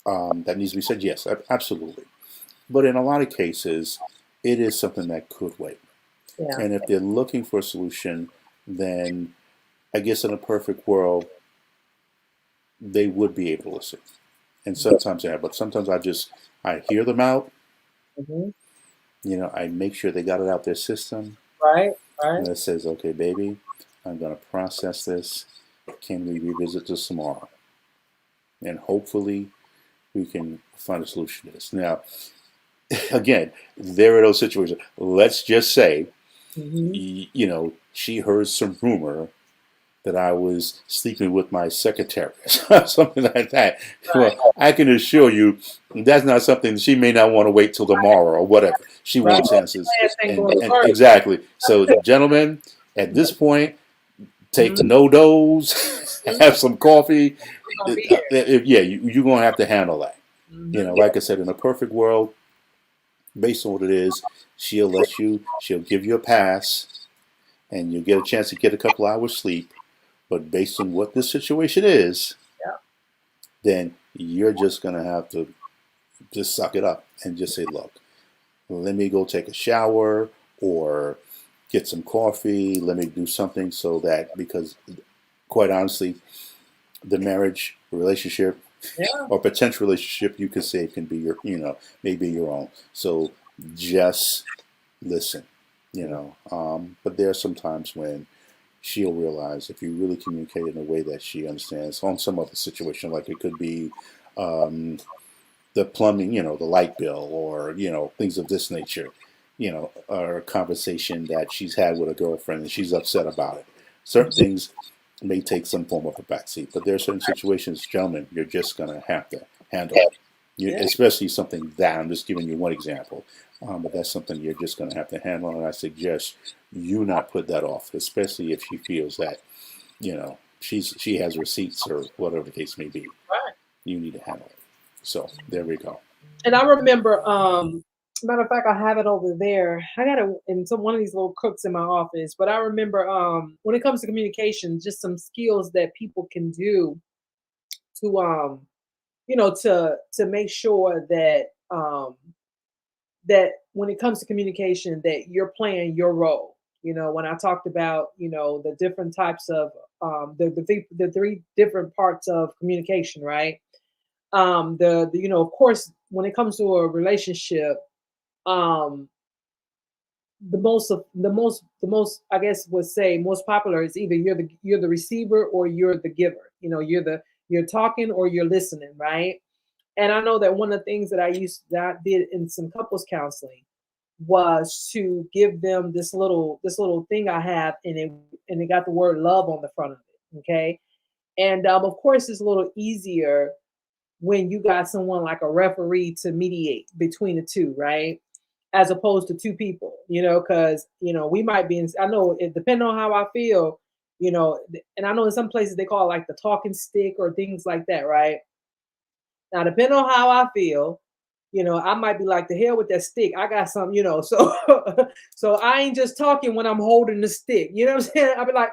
That needs to be said? Yes, absolutely. But in a lot of cases, it is something that could wait. Yeah. And if they're looking for a solution, then I guess in a perfect world, they would be able to listen. And sometimes they have, but sometimes I hear them out. Mm-hmm. I make sure they got it out their system. Right. Right. And that says, okay, baby, I'm going to process this. Can we revisit this tomorrow? And hopefully we can find a solution to this. Now, again, there are those situations. Let's just say, Mm-hmm. she heard some rumor that I was sleeping with my secretary, something like that. Right. Well, I can assure you that's not something she may not want to wait till tomorrow or whatever. She Right. wants answers. Last thing And, going and first. exactly. So, gentlemen, at this point, take Mhm. no dose, have some coffee. We're gonna be here. Yeah, you're going to have to handle that. Mhm. Like I said, in a perfect world, based on what it is, she'll give you a pass and you'll get a chance to get a couple hours sleep. But based on what this situation is, Yeah. then you're just going to have to just suck it up and just say, look, let me go take a shower or get some coffee. Let me do something so that, because quite honestly, the marriage relationship Yeah. or potential relationship, you could say it can be maybe your own. So just listen, but there are some times when she'll realize if you really communicate in a way that she understands on some other situation, like it could be the plumbing, the light bill or, things of this nature. or a conversation that she's had with a girlfriend and she's upset about it. Certain things may take some form of a backseat, but there are certain situations, gentlemen, you're just going to have to handle. Yeah. Especially something that, I'm just giving you one example, but that's something you're just going to have to handle. And I suggest you not put that off, especially if she feels that, she has receipts or whatever the case may be. Right. You need to handle it. So there we go. And I remember, matter of fact, I have it over there. I got it in one of these little crooks in my office. But I remember, when it comes to communication, just some skills that people can do to, to make sure that, that when it comes to communication, that you're playing your role. When I talked about, the different types of, the three different parts of communication, right? Of course, when it comes to a relationship, um the most I guess would say most popular is either you're the receiver or you're the giver. You're talking or you're listening, right? And I know that one of the things that I did in some couples counseling was to give them this little thing I have, and it got the word love on the front of it. Okay. And of course it's a little easier when you got someone like a referee to mediate between the two, right? As opposed to two people, because we might be I know it depending on how I feel, and I know in some places they call it like the talking stick or things like that, right? Now, depending on how I feel, I might be like, the hell with that stick. I got some, so so I ain't just talking when I'm holding the stick. You know what I'm saying? I'll be like,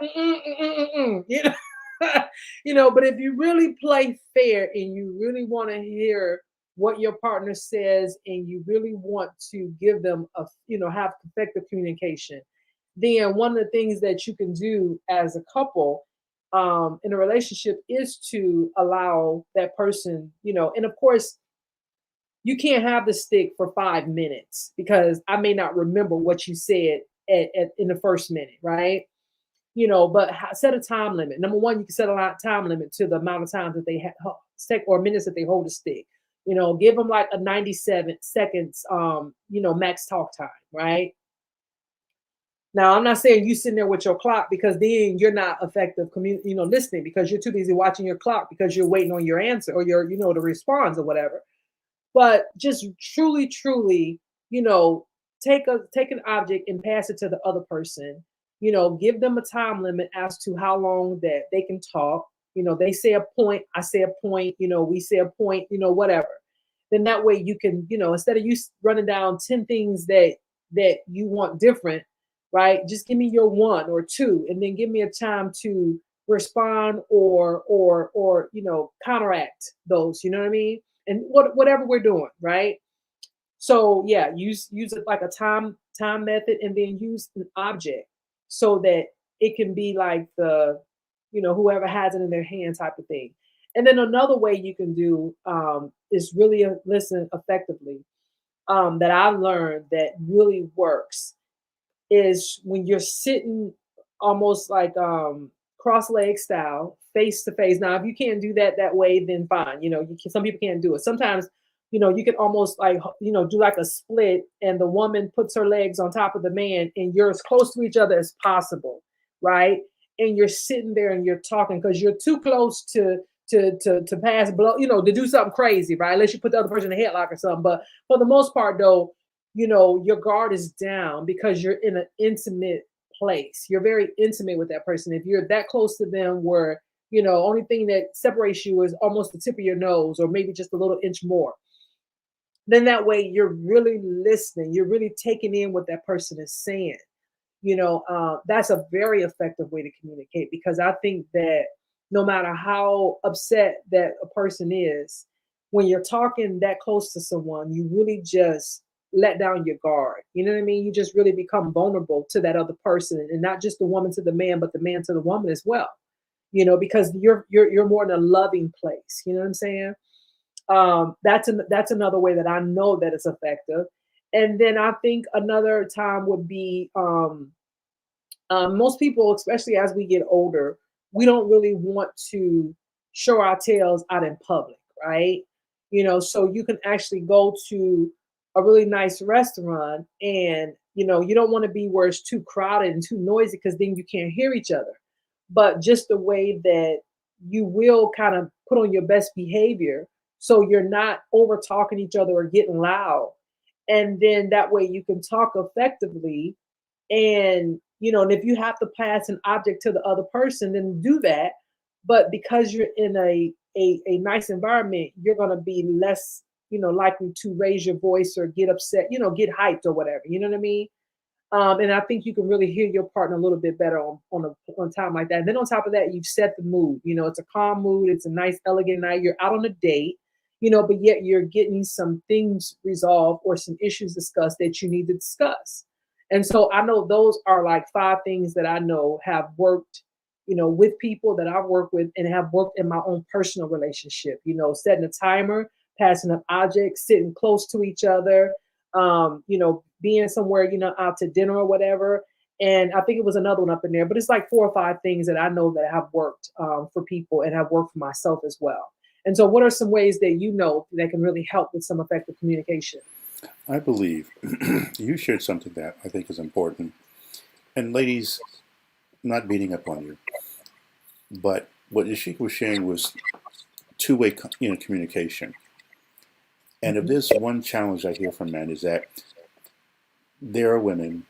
but if you really play fair and you really want to hear what your partner says and you really want to give them have effective communication, then one of the things that you can do as a couple in a relationship is to allow that person, and of course, you can't have the stick for 5 minutes because I may not remember what you said in the first minute, right? But set a time limit. Number one, you can set a time limit to the amount of times that they stick or minutes that they hold a stick. Give them like a 97 seconds, max talk time, right? Now, I'm not saying you sitting there with your clock because then you're not effective, listening because you're too busy watching your clock because you're waiting on your answer or your, the response or whatever. But just truly, truly, take an object and pass it to the other person. Give them a time limit as to how long that they can talk. They say a point, I say a point. We say a point. Whatever. Then that way you can, instead of you running down 10 things that you want different, right? Just give me your one or two, and then give me a time to respond or counteract those. You know what I mean? And whatever we're doing, right? So yeah, use it like a time method, and then use an object so that it can be like the whoever has it in their hand type of thing. And then another way you can do is really listen effectively, that I've learned that really works is when you're sitting almost like cross leg style, face to face. Now, if you can't do that way, then fine. Some people can't do it. Sometimes, you can almost like do like a split, and the woman puts her legs on top of the man, and you're as close to each other as possible, right? And you're sitting there and you're talking because you're too close to pass blow, to do something crazy, right? Unless you put the other person in a headlock or something. But for the most part, though, your guard is down because you're in an intimate place. You're very intimate with that person. If you're that close to them where, only thing that separates you is almost the tip of your nose or maybe just a little inch more, then that way you're really listening. You're really taking in what that person is saying. That's a very effective way to communicate, because I think that no matter how upset that a person is, when you're talking that close to someone, you really just let down your guard. You know what I mean? You just really become vulnerable to that other person, and not just the woman to the man, but the man to the woman as well. Because you're more in a loving place. You know what I'm saying? That's another way that I know that it's effective. And then I think another time would be most people, especially as we get older, we don't really want to show our tails out in public, right? So you can actually go to a really nice restaurant, and you don't want to be where it's too crowded and too noisy because then you can't hear each other. But just the way that you will kind of put on your best behavior so you're not over talking each other or getting loud. And then that way you can talk effectively. And and if you have to pass an object to the other person, then do that. But because you're in a nice environment, you're going to be less likely to raise your voice or get upset, get hyped or whatever, you know what I mean? And I think you can really hear your partner a little bit better on time like that. And then on top of that, you've set the mood. It's a calm mood. It's a nice, elegant night. You're out on a date, but yet you're getting some things resolved or some issues discussed that you need to discuss. And so I know those are like 5 things that I know have worked, with people that I've worked with and have worked in my own personal relationship. Setting a timer, passing up objects, sitting close to each other, being somewhere, out to dinner or whatever. And I think it was another one up in there, but it's like 4 or 5 things that I know that have worked for people and have worked for myself as well. And so, what are some ways that that can really help with some effective communication? I believe you shared something that I think is important. And ladies, not beating up on you, but what Yasheka was sharing was two-way communication. And if Mhm. there's one challenge I hear from men is that there are women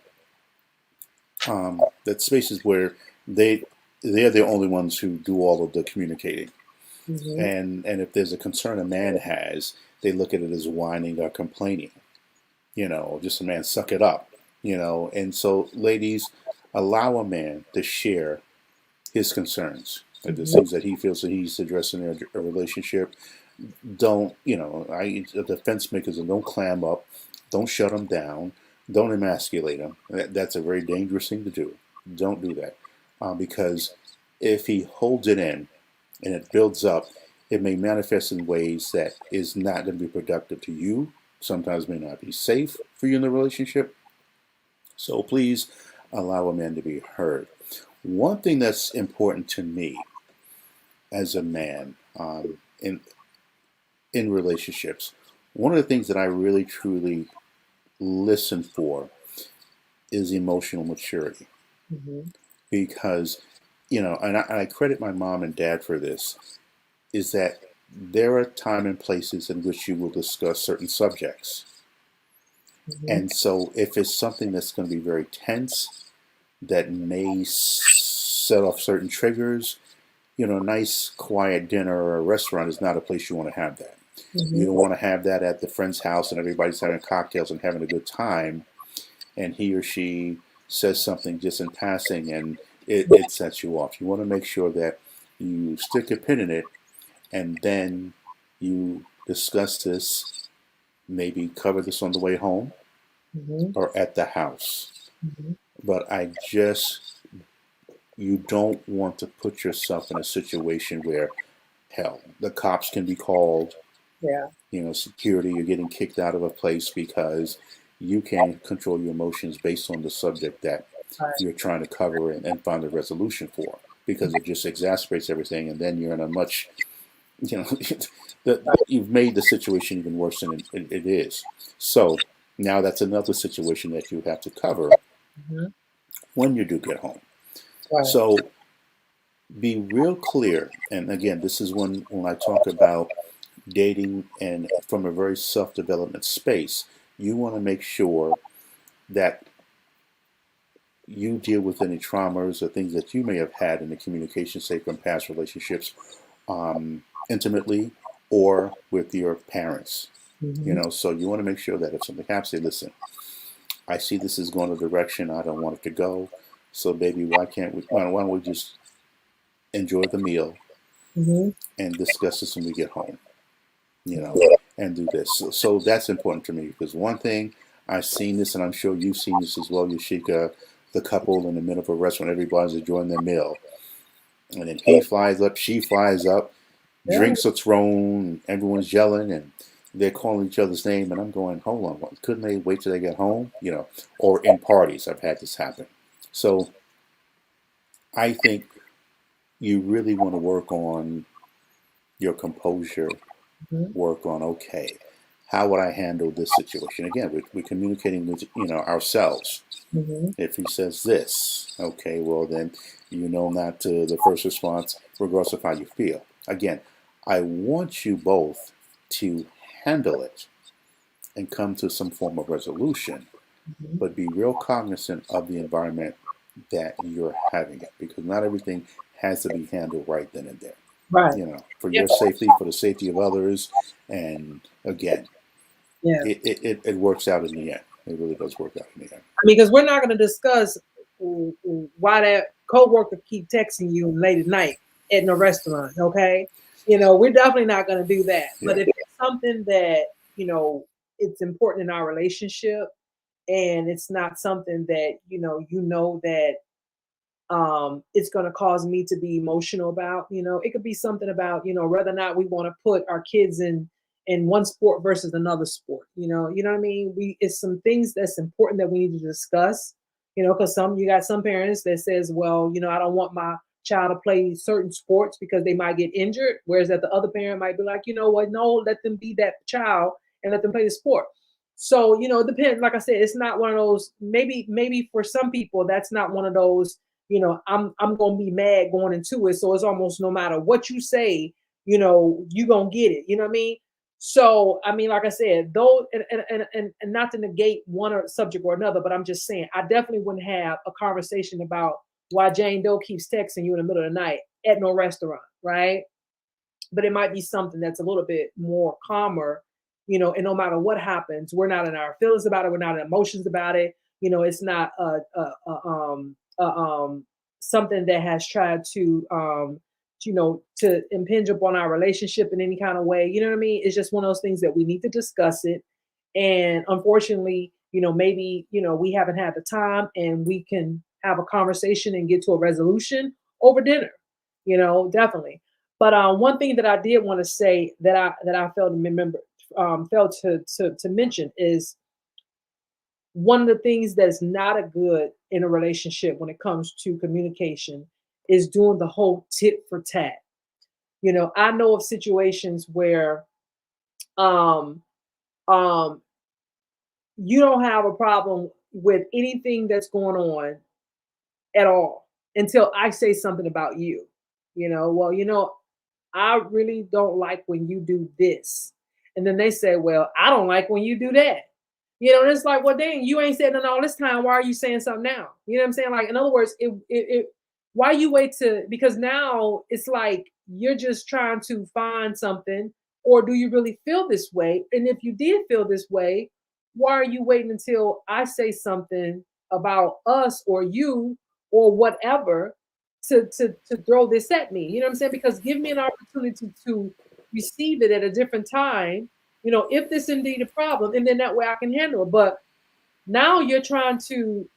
that spaces where they're the only ones who do all of the communicating. Mhm. And if there's a concern a man has, they look at it as whining or complaining. Just a man, suck it up. And so ladies, allow a man to share his concerns, the Mhm. things that he feels that he's addressing in a relationship. Don't, the defense makers, don't clam up, don't shut them down, don't emasculate them. That's a very dangerous thing to do. Don't do that. Because if he holds it in and it builds up, it may manifest in ways that is not going to be productive to you, sometimes may not be safe for you in the relationship. So please allow a man to be heard. One thing that's important to me as a man, in relationships, one of the things that I really truly listen for is emotional maturity. Mhm. Because, and I credit my mom and dad for this, is that there are time and places in which you will discuss certain subjects. Mhm. And so if it's something that's going to be very tense, that may set off certain triggers, a nice quiet dinner or a restaurant is not a place you want to have that. You Mhm. don't want to have that at the friend's house and everybody's having cocktails and having a good time, and he or she says something just in passing and it sets you off. You want to make sure that you stick a pin in it and then you discuss this, maybe cover this on the way home Mhm. or at the house. Mhm. But you don't want to put yourself in a situation where, hell, the cops can be called, Yeah. security, you're getting kicked out of a place because you can't control your emotions based on the subject that Right. you're trying to cover and find a resolution for, because it just exacerbates everything, and then you're in a much, you know, you've made the situation even worse than it is. So now that's another situation that you have to cover Mhm. when you do get home. Right. So be real clear, and again, this is when I talk about dating and from a very self-development space, you want to make sure that you deal with any traumas or things that you may have had in the communication, say from past relationships, intimately or with your parents. Mhm. So you want to make sure that if something happens, say, listen, I see this is going a direction I don't want it to go. So baby, why don't we just enjoy the meal Mhm. and discuss this when we get home, you know, and do this. So that's important to me, because one thing I've seen this, and I'm sure you've seen this as well, Yasheka, the couple in the middle of a restaurant, everybody's enjoying their meal. And then he flies up, she flies up, Yeah. drinks are thrown, everyone's yelling, and they're calling each other's name. And I'm going, hold on, couldn't they wait till they get home? Or in parties, I've had this happen. So I think you really want to work on your composure, Mhm. work on, okay, how would I handle this situation? Again, we're communicating with ourselves. Mm-hmm. If he says this, okay, well then not the first response, regardless of how you feel. Again, I want you both to handle it and come to some form of resolution, Mm-hmm. but be real cognizant of the environment that you're having it, because not everything has to be handled right then and there. Right. For Yeah. your safety, for the safety of others, and again, Yeah. it works out in the end. It really does work out in the end. I mean, because we're not going to discuss why that coworker keep texting you late at night in a restaurant. Okay, we're definitely not going to do that. But Yeah. if it's something that it's important in our relationship, and it's not something that that it's going to cause me to be emotional about. It could be something about whether or not we want to put our kids in one sport versus another sport. You know what I mean. It's some things that's important that we need to discuss. Because you got some parents that says, well, I don't want my child to play certain sports because they might get injured, whereas that the other parent might be like, you know what, no, let them be that child and let them play the sport. So it depends. Like I said, it's not one of those. Maybe for some people, that's not one of those. I'm gonna be mad going into it. So it's almost no matter what you say, you gonna get it. You know what I mean? So I mean, like I said, though, and not to negate one or subject or another, but I'm just saying I definitely wouldn't have a conversation about why Jane Doe keeps texting you in the middle of the night at no restaurant, right? But it might be something that's a little bit more calmer, and no matter what happens, we're not in our feelings about it, we're not in emotions about it. It's not something that has tried to impinge upon our relationship in any kind of way. You know what I mean? It's just one of those things that we need to discuss it. And unfortunately, maybe, we haven't had the time and we can have a conversation and get to a resolution over dinner, definitely. But one thing that I did want to say that I failed to remember, failed to mention is one of the things that's not a good in a relationship when it comes to communication is doing the whole tit for tat. I know of situations where um um you don't have a problem with anything that's going on at all until I say something about you. Well, I really don't like when you do this. And then they say, well, I don't like when you do that. And it's like, well, dang, you ain't said nothing all this time. Why are you saying something now? You know what I'm saying? Like, in other words, why you wait because now it's like you're just trying to find something, or do you really feel this way? And if you did feel this way, why are you waiting until I say something about us or you or whatever to throw this at me? You know what I'm saying? Because give me an opportunity to receive it at a different time, if this indeed a problem, and then that way I can handle it. But now you're trying to,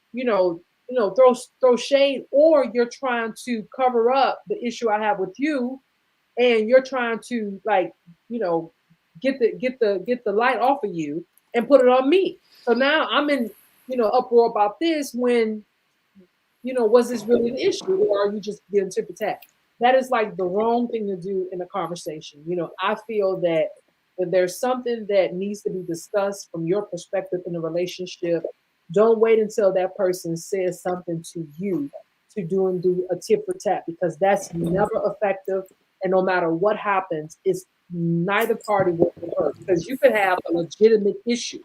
throw shade, or you're trying to cover up the issue I have with you, and you're trying to like, you know, get the light off of you and put it on me. So now I'm in, uproar about this when, was this really an issue, or are you just getting tit for tat? That is like the wrong thing to do in a conversation. I feel that if there's something that needs to be discussed from your perspective in a relationship, don't wait until that person says something to you to do a tit for tat, because that's never effective. And no matter what happens, it's neither party will be hurt, because you could have a legitimate issue.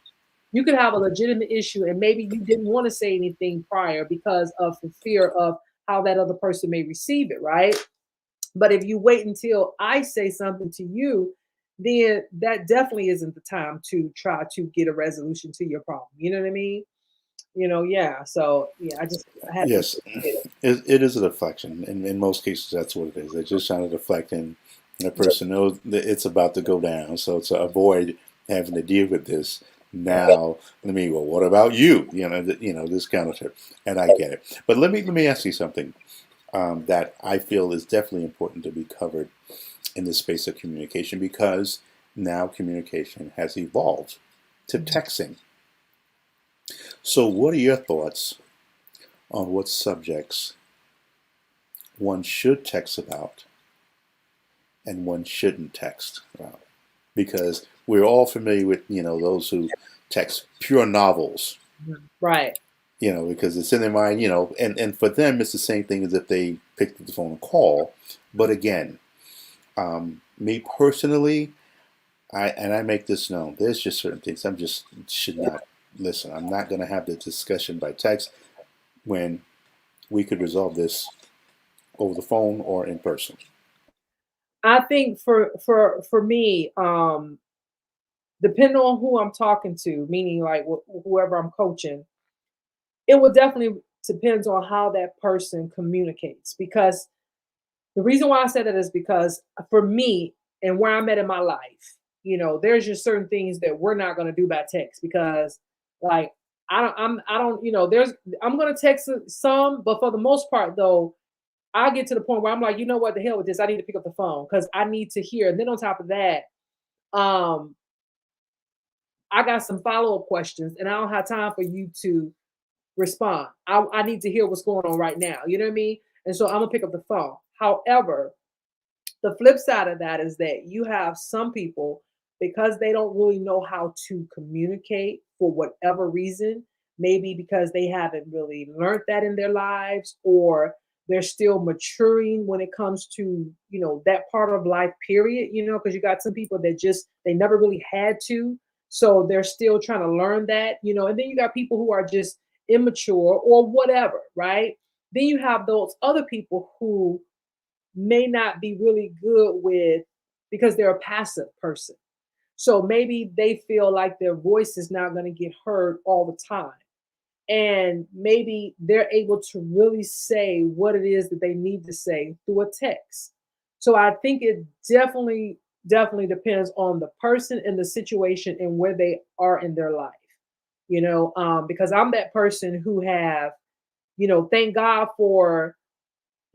You could have a legitimate issue, and maybe you didn't want to say anything prior because of the fear of how that other person may receive it, right? But if you wait until I say something to you, then that definitely isn't the time to try to get a resolution to your problem. You know what I mean? Yeah. So yeah, I had to Yes, it is a deflection. In most cases, that's what it is. They're just trying to deflect, and the person knows that it's about to go down. So to avoid having to deal with this, now let me. Well, what about you? This kind of trip, and I get it. But let me ask you something that I feel is definitely important to be covered in the space of communication, because now communication has evolved to texting. So, what are your thoughts on what subjects one should text about and one shouldn't text about? because we're all familiar with, those who text pure novels, Right. because it's in their mind, and for them, it's the same thing as if they picked up the phone and call. But again, me personally, I make this known. There's just certain things I'm just should not listen. I'm not going to have the discussion by text when we could resolve this over the phone or in person. I think for me, depending on who I'm talking to, meaning like whoever I'm coaching, it will definitely depends on how that person communicates. Because the reason why I said that is because for me and where I'm at in my life, there's just certain things that we're not going to do by text because, like, I don't, there's, I'm going to text some, but for the most part, though, I get to the point where I'm like, you know what, the hell with this. I need to pick up the phone because I need to hear. And then on top of that, um, I got some follow up questions, and I don't have time for you to respond. I need to hear what's going on right now. You know what I mean? And so I'm gonna pick up the phone. However, the flip side of that is that you have some people, because they don't really know how to communicate for whatever reason, maybe because they haven't really learned that in their lives, or they're still maturing when it comes to that part of life period, because you got some people that just they never really had to, so they're still trying to learn that, and then you got people who are just immature or whatever, right? Then you have those other people who may not be really good with, because they're a passive person. So maybe they feel like their voice is not going to get heard all the time. And maybe they're able to really say what it is that they need to say through a text. So I think it definitely depends on the person and the situation and where they are in their life. Because I'm that person who have, thank God for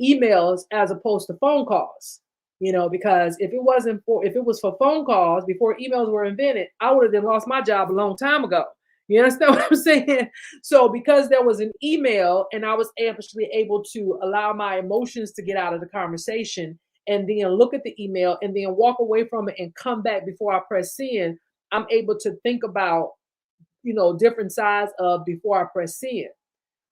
emails as opposed to phone calls. Because if it was for phone calls before emails were invented, I would have then lost my job a long time ago. You understand what I'm saying? So because there was an email and I was actually able to allow my emotions to get out of the conversation and then look at the email and then walk away from it and come back before I press send, I'm able to think about, different sides of before I press send.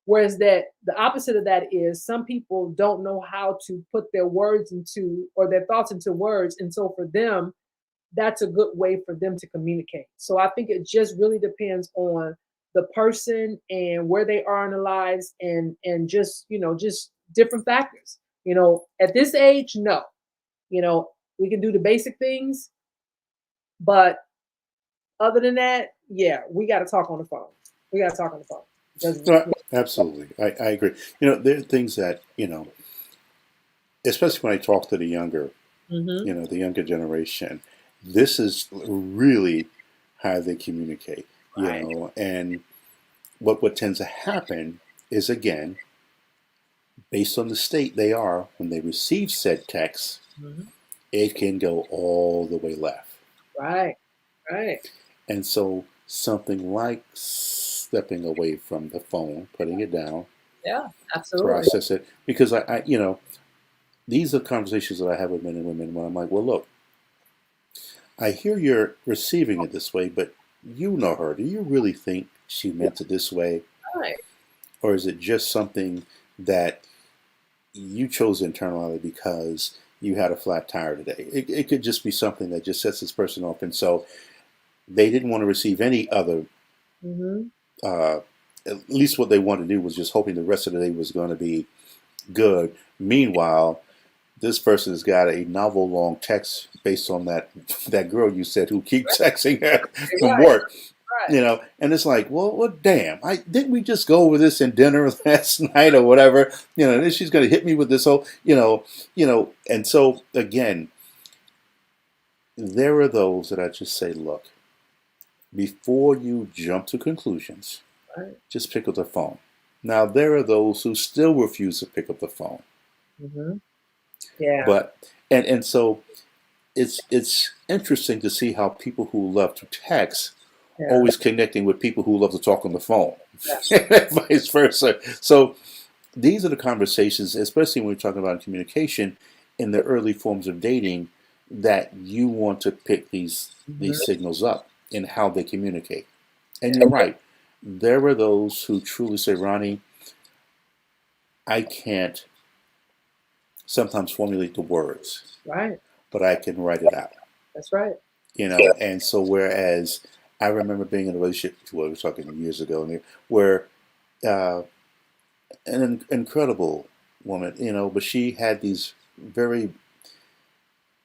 Whereas that the opposite of that is some people don't know how to put their words into or their thoughts into words. And so for them, that's a good way for them to communicate. So I think it just really depends on the person and where they are in their lives and just, just different factors. At this age, no. We can do the basic things, but other than that, yeah, we got to talk on the phone. We got to talk on the phone. Because, No, absolutely. I agree. There are things that, especially when I talk to mm-hmm. the younger generation, this is really how they communicate, Right. and what tends to happen is, again, based on the state they are when they receive said text, Mm-hmm. it can go all the way left. Right. Right. And so something like stepping away from the phone, putting it down, Yeah, absolutely. process it, because these are conversations that I have with men and women when I'm like, well, look, I hear you're receiving it this way, but you know her. Do you really think she meant it this way? Right. Or is it just something that you chose internally because you had a flat tire today? It could just be something that just sets this person off. And so they didn't want to receive any other, Mm-hmm. at least what they wanted to do was just hoping the rest of the day was going to be good. Meanwhile, this person has got a novel long text based on that girl you said who keep texting her from Right. work, Right. and it's like, well, damn, didn't we just go over this in dinner last night or whatever, and then she's going to hit me with this whole, and so again, there are those that I just say, look, before you jump to conclusions, Right. just pick up the phone. Now, there are those who still refuse to pick up the phone. Mm-hmm. Yeah. But and so it's interesting to see how people who love to text Yeah. always connecting with people who love to talk on the phone, Yeah. vice versa. So these are the conversations, especially when we're talking about communication in the early forms of dating, that you want to pick these Mhm. signals up in how they communicate. And you're right. There are those who truly say, Ronnie, I can't sometimes formulate the words, Right. but I can write it out. That's right. And so whereas I remember being in a relationship, well, we were talking years ago, where uh, an incredible woman, but she had these very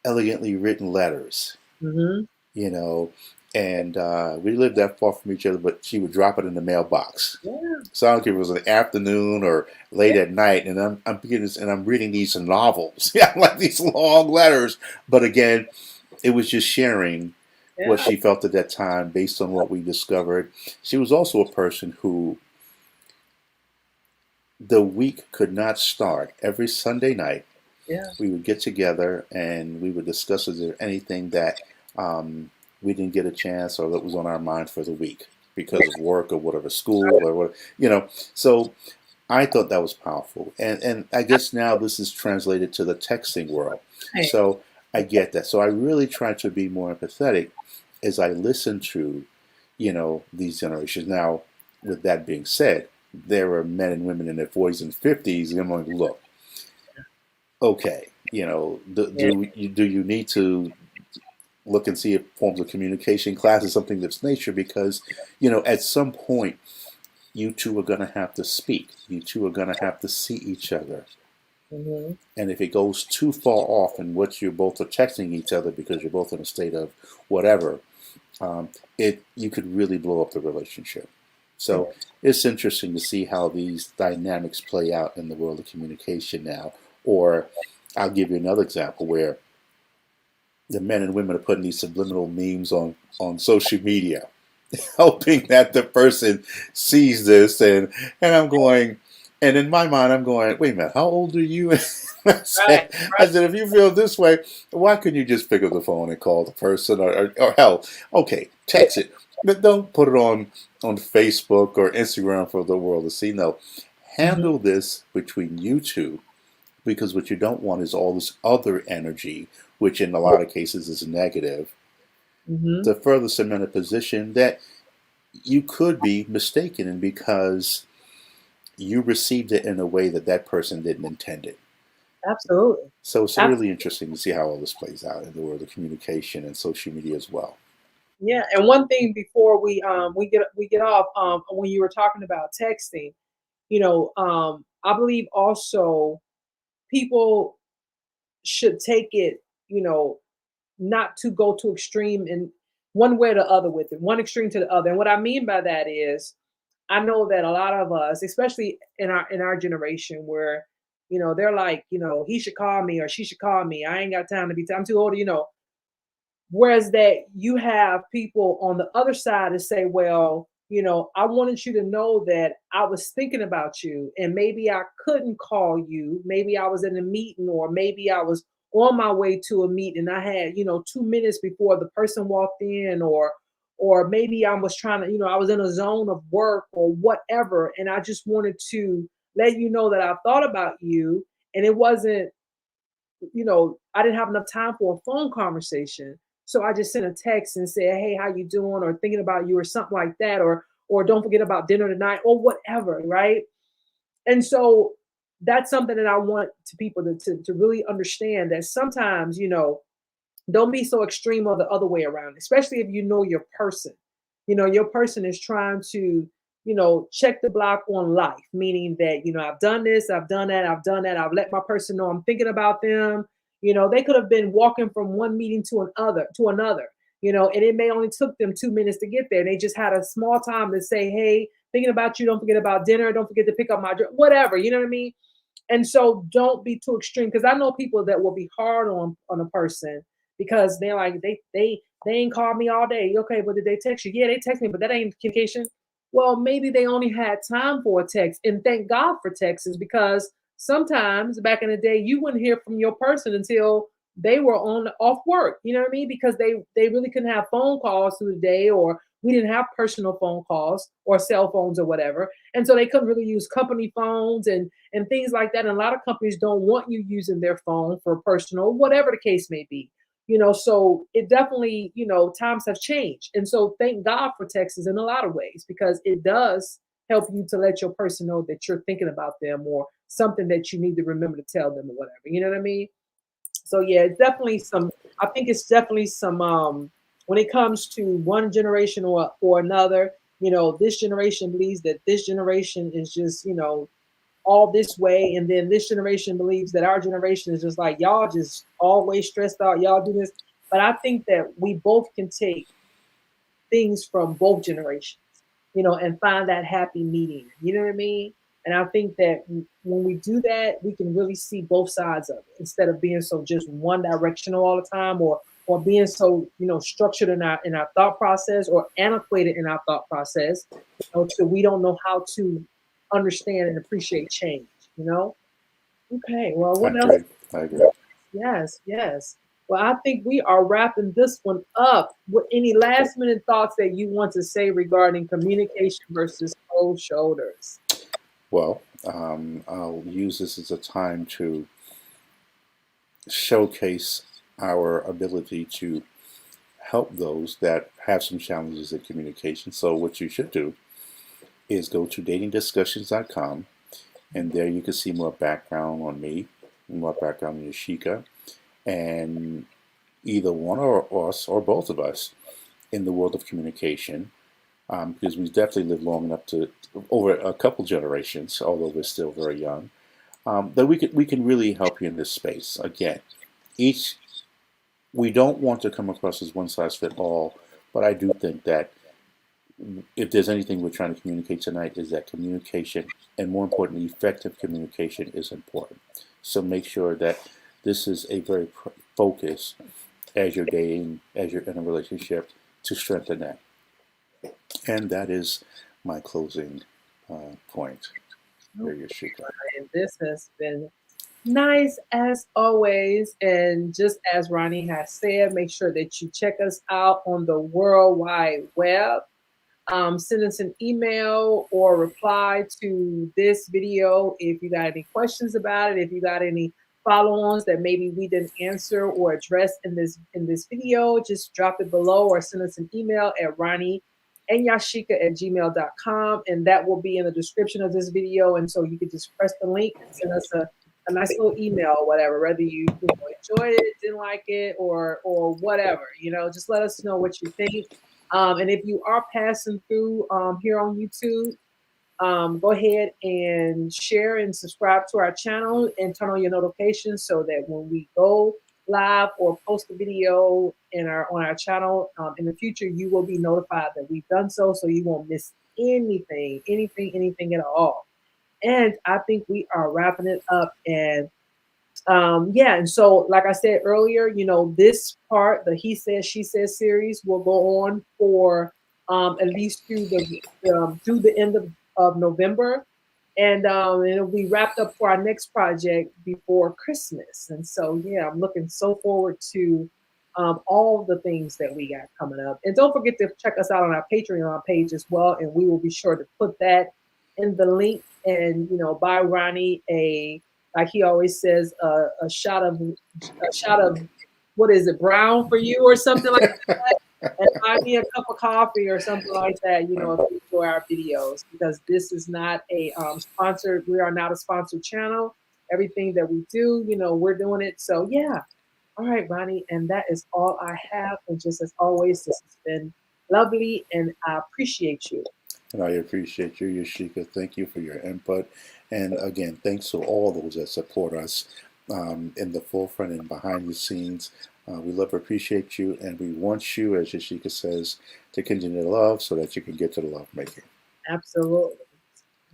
elegantly written letters, Hmm. you know, and we lived that far from each other, but she would drop it in the mailbox. Yeah. So I don't care if it was in the afternoon or late Yeah. at night, and I'm beginning and I'm reading these novels, yeah, like these long letters. But again, it was just sharing what Yeah. she felt at that time based on what we discovered. She was also a person who the week could not start. Every Sunday night, Yeah. we would get together and we would discuss is there anything that we didn't get a chance or that was on our mind for the week because of work or whatever, school or what. So I thought that was powerful. And I guess now this is translated to the texting world. Right. So I get that. So I really try to be more empathetic as I listen to, these generations. Now, with that being said, there are men and women in their 40s and 50s, and I'm like, look, okay, Yeah. do you need to look and see if forms of communication classes something of this nature? Because, at some point, you two are going to have to speak. You two are going to have to see each other. Hmm. And if it goes too far off in what you both are texting each other because you're both in a state of whatever, it you could really blow up the relationship. Yeah. So it's interesting to see how these dynamics play out in the world of communication now. Or I'll give you another example where the men and women are putting these subliminal memes on social media, hoping that the person sees this, and I'm going, and in my mind I'm going, wait a minute, how old are you? I Right. said, I said, if you feel this way, why couldn't you just pick up the phone and call the person, or hell, okay, text it, but don't put it on Facebook or Instagram for the world to see. No, Hmm. handle this between you two, because what you don't want is all this other energy, which in a lot of cases is negative, Hmm. to further cement a position that you could be mistaken in because you received it in a way that that person didn't intend it. Absolutely. So it's Ab- really interesting to see how all this plays out in the world of communication and social media as well. yeah. And one thing before we get off, when you were talking about texting, I believe also people should take it, not to go to extreme in one way or the other with it, one extreme to the other. And what I mean by that is, I know that a lot of us, especially in our generation, where they're like, he should call me or she should call me. I ain't got time to be. I'm too old. Whereas that you have people on the other side to say, well, I wanted you to know that I was thinking about you and maybe I couldn't call you. Maybe I was in a meeting or maybe I was on my way to a meeting. I had, 2 minutes before the person walked in, or maybe I was trying to, I was in a zone of work or whatever. And I just wanted to let you know that I thought about you. And it wasn't, I didn't have enough time for a phone conversation. So I just sent a text and said, "Hey, how you doing?" or thinking about you or something like that, or don't forget about dinner tonight or whatever, right? And so that's something that I want to people to really understand that sometimes, don't be so extreme or the other way around, especially if you know your person. Your person is trying to, check the block on life, meaning that, I've done this, I've done that, I've done that, I've let my person know I'm thinking about them. They could have been walking from one meeting to another, and it may only took them 2 minutes to get there. And they just had a small time to say, hey, thinking about you, don't forget about dinner, don't forget to pick up my whatever, you know what I mean? And so don't be too extreme, because I know people that will be hard on a person because they're like they ain't called me all day. Okay, but did they text you? Yeah, they text me, but that ain't communication. Well, maybe they only had time for a text, and thank God for texts, because sometimes back in the day you wouldn't hear from your person until they were on off work. You know what I mean? Because they really couldn't have phone calls through the day, or we didn't have personal phone calls or cell phones or whatever, and so they couldn't really use company phones and things like that. And a lot of companies don't want you using their phone for personal, whatever the case may be. So it definitely, times have changed. And so thank God for texts in a lot of ways, because it does help you to let your person know that you're thinking about them, or something that you need to remember to tell them, or whatever. You know what I mean? So yeah, it's definitely some. I think it's definitely some. When it comes to one generation or another, this generation believes that this generation is just all this way, and then this generation believes that our generation is just like, y'all just always stressed out, y'all do this. But I think that we both can take things from both generations, and find that happy medium. You know what I mean? And I think that when we do that, we can really see both sides of it, instead of being so just one directional all the time, or being so structured in our thought process, or antiquated in our thought process, so we don't know how to understand and appreciate change. Okay, well, I what else? agree. I agree. Yes, yes. Well, I think we are wrapping this one up. With any last minute thoughts that you want to say regarding communication versus cold shoulders? Well, I'll use this as a time to showcase our ability to help those that have some challenges in communication. So, what you should do is go to datingdiscussions.com, and there you can see more background on me, more background on Yasheka, and either one or us or both of us in the world of communication, because we've definitely lived long enough to over a couple generations, although we're still very young, that we can really help you in this space. Again, each we don't want to come across as one size fit all, but I do think that if there's anything we're trying to communicate tonight, is that communication, and more importantly, effective communication, is important. So make sure that this is a very focus as you're dating, as you're in a relationship, to strengthen that. And that is my closing point here, Yasheka. And this has been nice as always. And just as Ronnie has said, make sure that you check us out on the World Wide Web. Send us an email or reply to this video if you got any questions about it. If you got any follow-ons that maybe we didn't answer or address in this video, just drop it below, or send us an email at ronnieandyasheka@gmail.com, and that will be in the description of this video. And so you can just press the link and send us a nice little email or whatever, whether you enjoyed it, didn't like it, or whatever. Just let us know what you think. And if you are passing through here on YouTube, go ahead and share and subscribe to our channel, and turn on your notifications, so that when we go live or post a video on our channel in the future, you will be notified that we've done so you won't miss anything at all. And I think we are wrapping it up. And yeah, and so like I said earlier, this part, the He Says, She Says series, will go on for at least through the end of November. And it'll be wrapped up for our next project before Christmas. And so yeah, I'm looking so forward to all the things that we got coming up. And don't forget to check us out on our Patreon page as well, and we will be sure to put that in the link. And buy Ronnie like he always says, a shot of what is it, brown for you, or something like that. And buy me a cup of coffee or something like that, if you enjoy our videos, because this is not a sponsored, we are not a sponsored channel. Everything that we do, we're doing it. So yeah. All right, Ronnie. And that is all I have. And just as always, this has been lovely, and I appreciate you. And I appreciate you, Yasheka. Thank you for your input. And again, thanks to all those that support us in the forefront and behind the scenes. We love and appreciate you, and we want you, as Yasheka says, to continue to love so that you can get to the love making. Absolutely.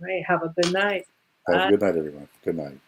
All right. Have a good night. Have Bye. a good night, everyone. Good night.